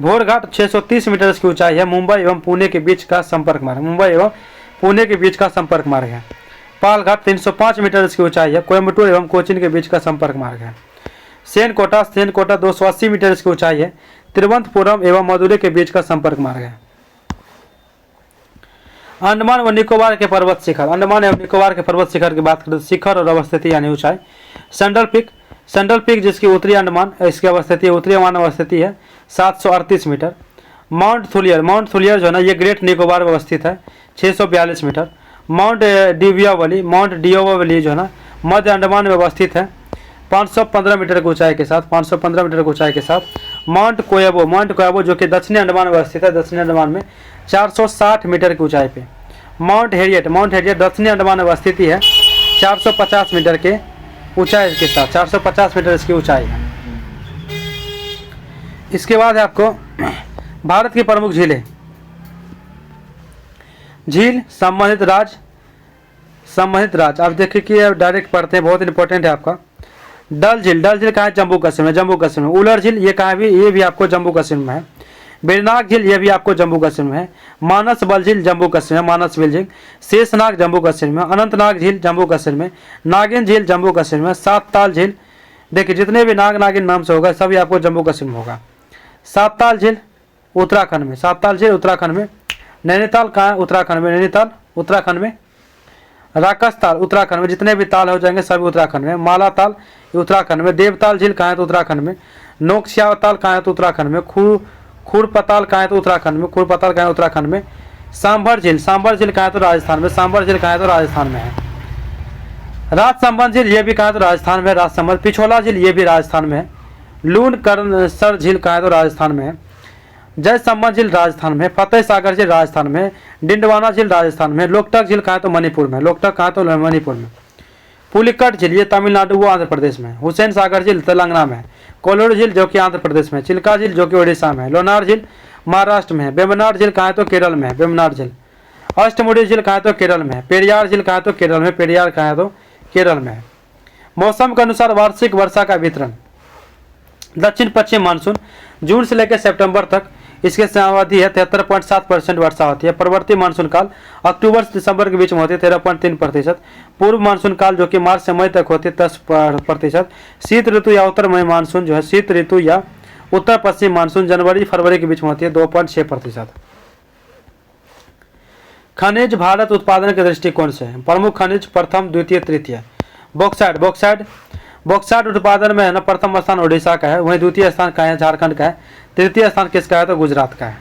Speaker 1: भोरघाट 630 मीटर इसकी ऊंचाई है। मुंबई एवं पुणे के बीच का संपर्क मार्ग, मुंबई एवं पुणे के बीच का संपर्क मार्ग है। पालघाट 305 मीटर इसकी ऊंचाई है। कोयम्बटूर एवं कोचिन के बीच का संपर्क मार्ग है। सेनकोटा 280 मीटर इसकी ऊंचाई है। तिरुवनंतपुरम एवं मदुरै के बीच का संपर्क मार्ग है। अंडमान व निकोबार के पर्वत शिखर, अंडमान एवं निकोबार के पर्वत शिखर की बात करें तो शिखर और अवस्थिति यानी ऊंचाई। सेंट्रल पीक जिसकी उत्तरी अंडमान इसकी अवस्थिति उत्तरी अंडमान अवस्थिति है 738 मीटर। माउंट थुलियर जो है ना ये ग्रेट निकोबार में अवस्थित है 642 मीटर। माउंट डियोवाली जो है ना मध्य अंडमान में अवस्थित है 515 मीटर की ऊंचाई के साथ। माउंट कोयबो जो कि दक्षिणी अंडमान में अवस्थित है, दक्षिणी अंडमान में 460 मीटर की ऊंचाई पे। माउंट हेरियट दक्षिणी अंडमान में अवस्थित है 450 मीटर के ऊंचाई के साथ, 450 मीटर इसकी ऊंचाई है। इसके बाद है आपको भारत की प्रमुख झीलें। झील संबंधित राज्य, आप देखिए कि डायरेक्ट पढ़ते हैं, बहुत इंपॉर्टेंट है आपका। डल झील कहाँ है, जम्मू कश्मीर में, जम्मू कश्मीर में। उलर झील ये कहाँ है भी, ये भी आपको जम्मू कश्मीर में है। बेरनाग झील ये भी आपको जम्मू कश्मीर में है। मानस बल झील जम्मू कश्मीर में, मानस बल झील। शेषनाग जम्मू कश्मीर में। अनंतनाग झील जम्मू कश्मीर में। नागिन झील जम्मू कश्मीर में। सात ताल झील, देखिए जितने भी नाग नागिन नाम से होगा सभी आपको जम्मू कश्मीर में होगा। सात ताल झील उत्तराखंड में, सात ताल झील उत्तराखंड में। नैनीताल कहाँ है, उत्तराखंड में, नैनीताल उत्तराखंड में। राकस ताल उत्तराखंड में, जितने भी ताल हो जाएंगे सभी उत्तराखंड में। माला ताल उत्तराखंड में। देवताल झील कहाँ है तो उत्तराखंड में। नोकश्याव ताल कहाँ है तो उत्तराखंड में। खुरपताल कहाँ है तो उत्तराखंड में, खुरपताल कहाँ है उत्तराखंड में। सांभर झील कहाँ है तो राजस्थान में, सांभर झील कहाँ है तो राजस्थान में है। राजसमंद झील ये भी कहाँ है तो राजस्थान में, राजसमंद। पिछोला झील ये भी राजस्थान में है। लून कर्णसर झील कहाँ है तो राजस्थान में है। जयसंबंध झील राजस्थान में। फतेह सागर झील राजस्थान में। डिंडवाना झील राजस्थान में। लोकटक झील कहाँ है तो मणिपुर में, लोकटक कहाँ तो मणिपुर में। पुलिकट झील ये तमिलनाडु वो आंध्र प्रदेश में। हुसैन सागर झील तेलंगाना में। कोल्लूर झील जो कि आंध्र प्रदेश में। चिल्का झील जो कि उड़ीसा में है। लोनार झील महाराष्ट्र में है। वेम्बनाड झील कहाँ है तो केरल में है, वेम्बनाड झील। अष्टमुड़ी झील कहाँ है तो केरल में है। पेरियार झील कहाँ है तो केरल में, पेरियार कहाँ है तो केरल में है। मौसम के अनुसार वार्षिक वर्षा का वितरण। दक्षिण पश्चिम मानसून जून से लेकर सितंबर तक इसके अवधि है 73.7% वर्षा होती है। प्रवर्ती मानसून काल अक्टूबर से दिसंबर के बीच में होती है 13.3%। पूर्व मानसून काल जो कि मार्च से मई तक होती है 10%। शीत ऋतु या उत्तर मई मानसून जो है, शीत ऋतु या उत्तर पश्चिम मानसून जनवरी फरवरी के बीच में होती है 2.6%। खनिज भारत उत्पादन के दृष्टिकोण से प्रमुख खनिज प्रथम द्वितीय तृतीय। बॉक्साइट उत्पादन में है ना प्रथम स्थान उड़ीसा का है, वहीं द्वितीय स्थान का है झारखंड का है, तृतीय स्थान किसका है तो गुजरात का है।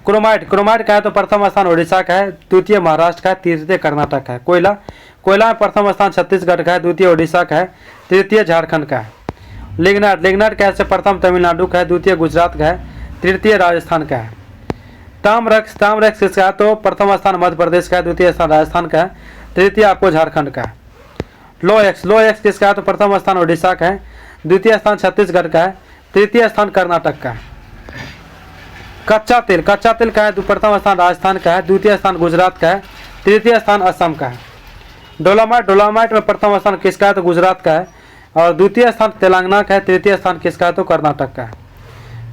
Speaker 1: क्रोमाइट का है तो प्रथम स्थान उड़ीसा का है, द्वितीय महाराष्ट्र का है, तृतीय कर्नाटक का है। कोयला में प्रथम स्थान छत्तीसगढ़ का है, द्वितीय उड़ीसा का है, तृतीय झारखंड का है। लिग्नाइट का है प्रथम तमिलनाडु का है, द्वितीय गुजरात का है, तृतीय राजस्थान का है। ताम्रक्स किसका है तो प्रथम स्थान मध्य प्रदेश का है, द्वितीय स्थान राजस्थान का है, तृतीय आपको झारखंड का है। लो एक्स किसका है तो प्रथम स्थान उड़ीसा का है, द्वितीय स्थान छत्तीसगढ़ का है, तृतीय स्थान कर्नाटक का है। कच्चा तेल का है तो प्रथम स्थान राजस्थान का है, द्वितीय स्थान गुजरात का है, तृतीय स्थान असम का है। डोलामाइट में प्रथम स्थान किसका है तो गुजरात का है और द्वितीय स्थान तेलंगाना का है, तृतीय स्थान किसका है तो कर्नाटक का है।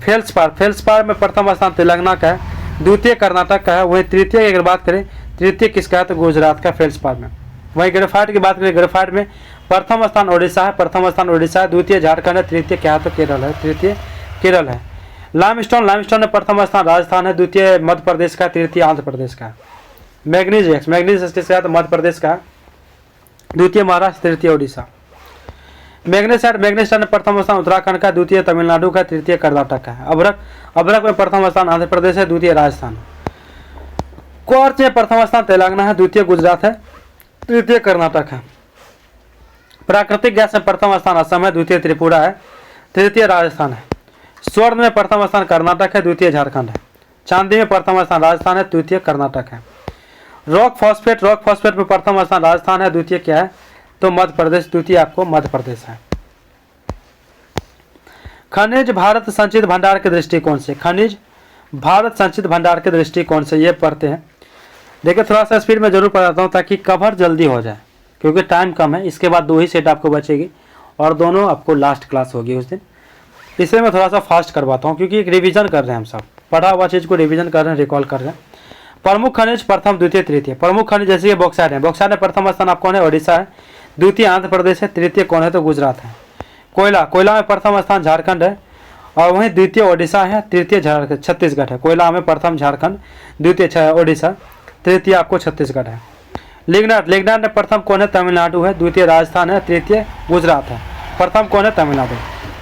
Speaker 1: फेल्सपार में प्रथम स्थान तेलंगाना का है, द्वितीय कर्नाटक का है, वहीं तृतीय की अगर बात करें तृतीय किसका है तो गुजरात का फेल्सपार में। वहीं ग्रेफाइट की बात करें, ग्रेफाइट में प्रथम स्थान उड़ीसा है, द्वितीय झारखंड है, तृतीय क्या है तो केरल है, तृतीय केरल है। लाइमस्टोन में प्रथम स्थान राजस्थान है, द्वितीय मध्य प्रदेश का, तृतीय आंध्र प्रदेश का। मैग्नीज किसका है तो मध्य प्रदेश का, द्वितीय महाराष्ट्र, तृतीय उड़ीसा। मैग्नेसाइट में प्रथम स्थान उत्तराखंड का, द्वितीय तमिलनाडु का, तृतीय कर्नाटक का है। अभ्रक में प्रथम स्थान आंध्र प्रदेश है, द्वितीय राजस्थान। क्वार्ट्ज में प्रथम स्थान तेलंगाना है, द्वितीय गुजरात है, तृतीय कर्नाटक है। प्राकृतिक गैस में प्रथम स्थान असम है, द्वितीय त्रिपुरा है, तृतीय राजस्थान है। स्वर्ण में प्रथम स्थान कर्नाटक है, द्वितीय झारखंड है। चांदी में प्रथम स्थान राजस्थान है, द्वितीय कर्नाटक है। रॉक फॉस्फेट में प्रथम स्थान राजस्थान है, द्वितीय क्या है तो मध्य प्रदेश, द्वितीय आपको मध्य प्रदेश है। खनिज भारत संचित भंडार के दृष्टिकोण से ये पढ़ते हैं। देखिए थोड़ा सा स्पीड में जरूर पढ़ाता हूँ ताकि कवर जल्दी हो जाए, क्योंकि टाइम कम है। इसके बाद 2 ही सेट आपको बचेगी और दोनों आपको लास्ट क्लास होगी उस दिन, इसलिए मैं थोड़ा सा फास्ट करवाता हूँ, क्योंकि एक रिवीजन कर रहे हैं हम सब, पढ़ा हुआ चीज़ को रिवीजन कर रहे हैं, रिकॉल कर रहे हैं। प्रमुख खनिज प्रथम द्वितीय तृतीय। प्रमुख खनिज जैसे ये बॉक्साइट है, में प्रथम स्थान आपको कौन है उड़ीसा है, द्वितीय आंध्र प्रदेश है, तृतीय कौन है तो गुजरात है। कोयला में प्रथम स्थान झारखंड है और वहीं द्वितीय ओडिशा है, तृतीय छत्तीसगढ़ है। कोयला में प्रथम झारखंड, द्वितीय ओडिशा, तृतीय आपको छत्तीसगढ़ है। लिग्नाइट में प्रथम कौन है तमिलनाडु है, द्वितीय राजस्थान है, तृतीय गुजरात है, प्रथम कौन है तमिलनाडु।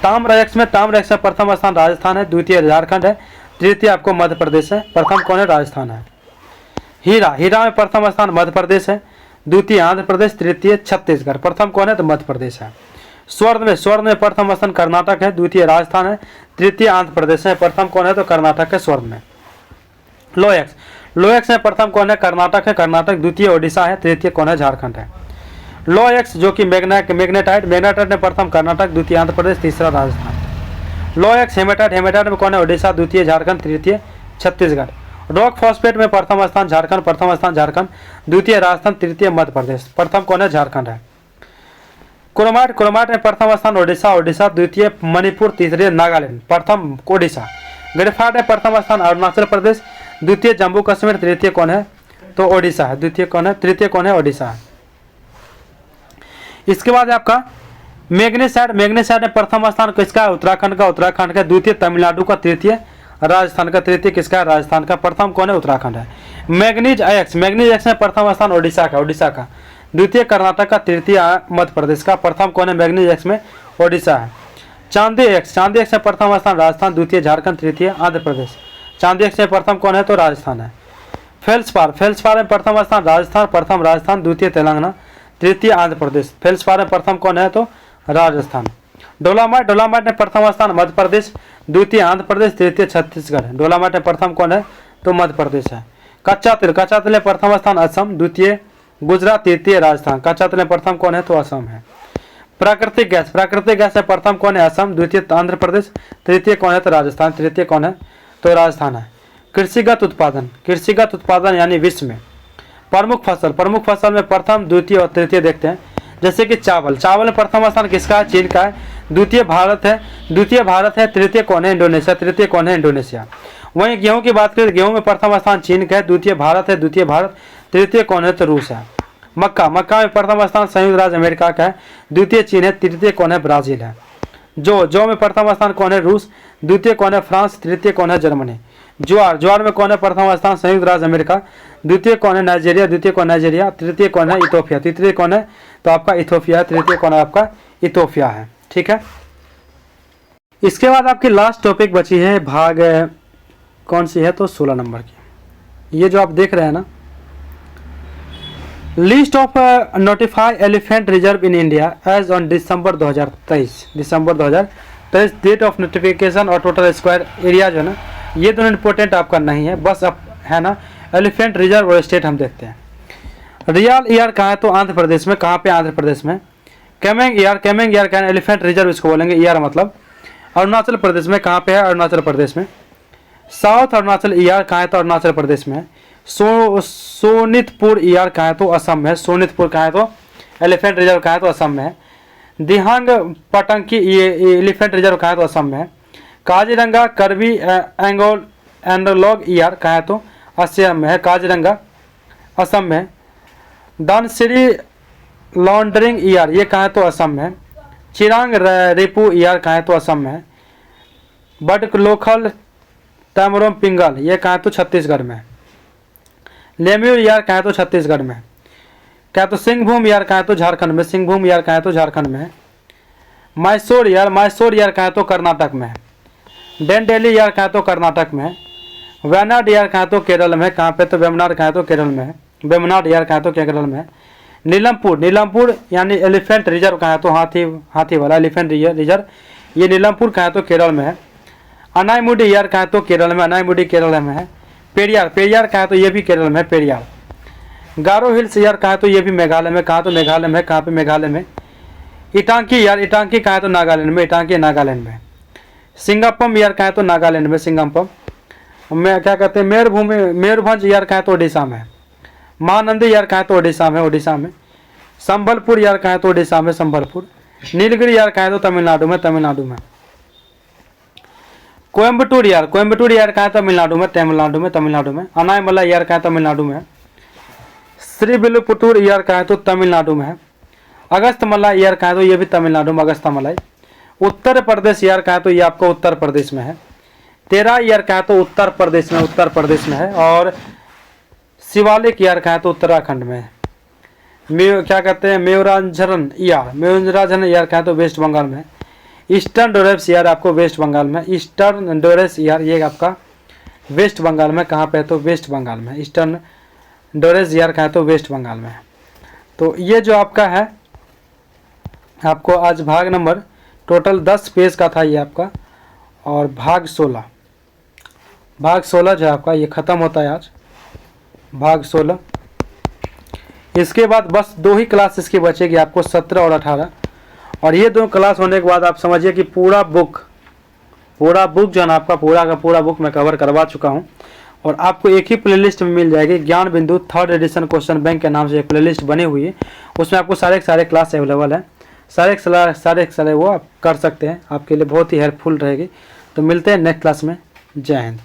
Speaker 1: ताम्रक्स में प्रथम स्थान राजस्थान है, द्वितीय झारखंड है, तृतीय आपको मध्य प्रदेश है, प्रथम कौन है राजस्थान है। हीरा में प्रथम स्थान मध्य प्रदेश है, द्वितीय आंध्र प्रदेश, तृतीय छत्तीसगढ़, प्रथम कौन है तो मध्य प्रदेश है। स्वर्ण में प्रथम स्थान कर्नाटक है, द्वितीय राजस्थान है, तृतीय आंध्र प्रदेश है, प्रथम कौन है तो कर्नाटक है स्वर्ण में। लोएक्स में प्रथम कौन है कर्नाटक, द्वितीय ओडिशा है, तृतीय कौन है झारखंड है। लोएक्स जो कि मैग्नेटाइट में प्रथम कर्नाटक, द्वितीय आंध्र प्रदेश, तीसरा राजस्थान। लोएक्स हेमेटाइट में कौन है ओडिशा, द्वितीय झारखंड, तृतीय छत्तीसगढ़। रॉक फॉस्फेट में प्रथम स्थान झारखंड, द्वितीय राजस्थान, तृतीय मध्य प्रदेश, प्रथम कौन है झारखंड है। क्रोमाइट, क्रोमाइट में प्रथम स्थान ओडिशा, ओडिशा द्वितीय मणिपुर, तीसरे नागालैंड, प्रथम ओडिशा। ग्रेफाइट में प्रथम स्थान अरुणाचल प्रदेश, द्वितीय जम्मू कश्मीर, तृतीय कौन है तो ओडिशा है, द्वितीय कौन है, तृतीय कौन है ओडिशा है। इसके बाद आपका मैग्नीसाइट, मैग्नीसाइट में प्रथम स्थान किसका है उत्तराखंड का, उत्तराखंड का, द्वितीय तमिलनाडु का, तृतीय राजस्थान का, तृतीय किसका है राजस्थान का, प्रथम कौन है उत्तराखंड है। मैग्नीज एक्स, मैग्नीज एक्स में प्रथम स्थान ओडिशा का, ओडिशा का, द्वितीय कर्नाटक का, तृतीय मध्य प्रदेश का, प्रथम कौन है मैग्नीज एक्स में ओडिशा है। चांदी एक्स, चांदी एक्स में प्रथम स्थान राजस्थान, द्वितीय झारखंड, तृतीय आंध्र प्रदेश। चांदी एक्स में प्रथम कौन है तो राजस्थान है। फेल्सपार, फेल्सपार में प्रथम स्थान राजस्थान, प्रथम राजस्थान, द्वितीय तेलंगाना, तृतीय आंध्र प्रदेश। फेल्सपार में प्रथम कौन है तो राजस्थान। डोलामाइट, डोलामाइट में प्रथम स्थान मध्य प्रदेश, द्वितीय आंध्र प्रदेश, तृतीय छत्तीसगढ़। डोलामाइट में प्रथम कौन है तो मध्य प्रदेश है। कच्चा तेल, कच्चा तेल में प्रथम स्थान असम, द्वितीय गुजरात, तृतीय राजस्थान। कच्चा तेल में प्रथम कौन है तो असम है। प्राकृतिक गैस, प्राकृतिक गैस में प्रथम कौन है असम, द्वितीय आंध्र प्रदेश, तृतीय कौन है तो राजस्थान, तृतीय कौन है तो राजस्थान है। कृषिगत उत्पादन, कृषिगत उत्पादन यानी विश्व में प्रमुख फसल, प्रमुख फसल में प्रथम द्वितीय और तृतीय देखते हैं। जैसे कि चावल, चावल में प्रथम स्थान किसका है चीन का है, द्वितीय भारत है, द्वितीय भारत है, तृतीय कौन है इंडोनेशिया, तृतीय कौन है इंडोनेशिया। वहीं गेहूं की बात करें, गेहूं में प्रथम स्थान चीन का है, द्वितीय भारत है, द्वितीय भारत, तृतीय कौन है तो रूस है। मक्का, मक्का में प्रथम स्थान संयुक्त राज्य अमेरिका का है, द्वितीय चीन है, तृतीय कौन है ब्राजील है। जौ में प्रथम स्थान कौन है रूस, द्वितीय कौन है फ्रांस, तृतीय कौन है जर्मनी। ज्वार, ज्वार में कौन है प्रथम स्थान संयुक्त राज्य अमेरिका, द्वितीय कौन है नाइजीरिया, द्वितीय कौन नाइजीरिया, तृतीय कौन है इथोपिया, तृतीय कौन है तो आपका इथोपिया है, तृतीय कौन है आपका इथोपिया है। ठीक है, इसके बाद आपकी लास्ट टॉपिक बची है भाग कौन सी है तो 16 नंबर की। ये जो आप देख रहे हैं ना, list of notify elephant reserve in India as on December 2023, December 2023 date of notification और टोटल स्क्वायर एरिया जो है ना, ये दोनों इंपॉर्टेंट आपका नहीं है, बस अब है ना एलिफेंट रिजर्व और स्टेट हम देखते हैं। रियल ईयर कहाँ है तो आंध्र प्रदेश में, कहाँ पे आंध्र प्रदेश में। कैमेंग ईयर, कैमेंग ईयर कहाँ है एलिफेंट रिजर्व इसको बोलेंगे, ईयर मतलब अरुणाचल प्रदेश में, कहाँ पे है अरुणाचल प्रदेश में। साउथ अरुणाचल ईयर कहाँ है तो अरुणाचल प्रदेश में। सोनितपुर ईयर कहाँ है तो असम में, सोनितपुर कहाँ है तो एलिफेंट रिजर्व कहाँ है तो असम में है। दिहांग पटंकी एलिफेंट रिजर्व कहाँ है तो असम में है। काजीरंगा करबी एंगोलॉग ईयर कहाँ है तो असम में है, काजीरंगा असम में। धनसिरी लॉन्ड्रिंग ईयर ये कहाँ है तो असम में है। चिरांग रिपू ईयर कहाँ है तो असम में है। बडलोखल तमरोम पिंगल ये कहाँ है तो छत्तीसगढ़ में। लेम्यूर ईयर कहाँ है तो छत्तीसगढ़ में। क्या तो सिंहभूम ईयर कहाँ है तो झारखंड में, सिंहभूम ईयर कहाँ है तो झारखंड में है। मैसूर ईयर, मैसूर ईयर कहाँ है तो कर्नाटक में है। डेंडेली ईयर कहाँ है तो कर्नाटक में है। वेनाड ईयर कहाँ है तो केरल में, कहाँ पे तो वेमनाड कहाँ है तो केरल में है, वेमनाड ईयर कहाँ है तो केरल में है। नीलमपुर, नीलमपुर यानी एलिफेंट रिजर्व कहाँ है तो हाथी वाला एलिफेंट रिजर्व, ये नीलमपुर कहाँ है तो केरल में है। अनाईमुडी ईयर कहाँ है तो केरल में, अनाईमुडी केरल में है। पेरियार, पेरियार कहाँ है तो ये भी केरल में है, पेरियार। गारो हिल्स ईयर कहाँ है तो ये भी मेघालय में, कहाँ तो मेघालय में, कहाँ पे मेघालय में। इटांकी यार, इटांकी कहाँ है तो नागालैंड में, इटांकी नागालैंड में। सिंगापम ईयर कहाँ है तो नागालैंड में, सिंगापम। मैं क्या कहते हैं मेरभूमि, मेरभंज ईयर कहाँ है तो ओडिशा में। महानंदी ईयर कहाँ है तो ओडिशा में, ओडिशा में। संबलपुर ईयर कहाँ है तो ओडिशा में, संबलपुर। नीलगिरी ईयर कहाँ है तो तमिलनाडु में, तमिलनाडु में। कोयम्बटूर ईयर, कोयम्बटूर ईयर कहाँ है तमिलनाडु में, तमिलनाडु में, तमिलनाडु में। अनायमला ईयर कहाँ है तमिलनाडु में। श्रीविल्लुपुतूर ईयर कहाँ है तो तमिलनाडु में है। अगस्तमलाई ईयर कहाँ है तो ये भी तमिलनाडु में, अगस्तमलाई। उत्तर प्रदेश ईयर कहाँ है तो ये आपको उत्तर प्रदेश में है। तेरा ईयर कहाँ है तो उत्तर प्रदेश में, उत्तर प्रदेश में है। और शिवालिक ईयर कहाँ है तो उत्तराखंड में है। क्या कहते हैं मेवरांझरन ईयर, मेवरांझरन ईयर कहाँ है तो वेस्ट बंगाल में है। ईस्टर्न डोरेस ईयर आपको वेस्ट बंगाल में, ईस्टर्न डोरेस ईयर ये आपका वेस्ट बंगाल में, कहाँ पे है तो वेस्ट बंगाल में। ईस्टर्न डोरेस ईयर कहाँ है तो वेस्ट बंगाल में है। तो ये जो आपका है आपको आज भाग नंबर टोटल 10 पेज का था ये आपका, और भाग 16 जो है आपका ये ख़त्म होता है आज, भाग 16। इसके बाद बस 2 ही क्लास इसकी बचेगी आपको, 17 और 18। और ये 2 क्लास होने के बाद आप समझिए कि पूरा बुक जो है ना आपका पूरा का पूरा बुक मैं कवर करवा चुका हूँ। और आपको एक ही प्लेलिस्ट में मिल जाएगी, ज्ञान बिंदु 3rd एडिशन क्वेश्चन बैंक के नाम से एक प्लेलिस्ट बनी हुई है, उसमें आपको सारे क्लास अवेलेबल है। सारे एक सलाह वो आप कर सकते हैं, आपके लिए बहुत ही हेल्पफुल रहेगी। तो मिलते हैं नेक्स्ट क्लास में। जय हिंद।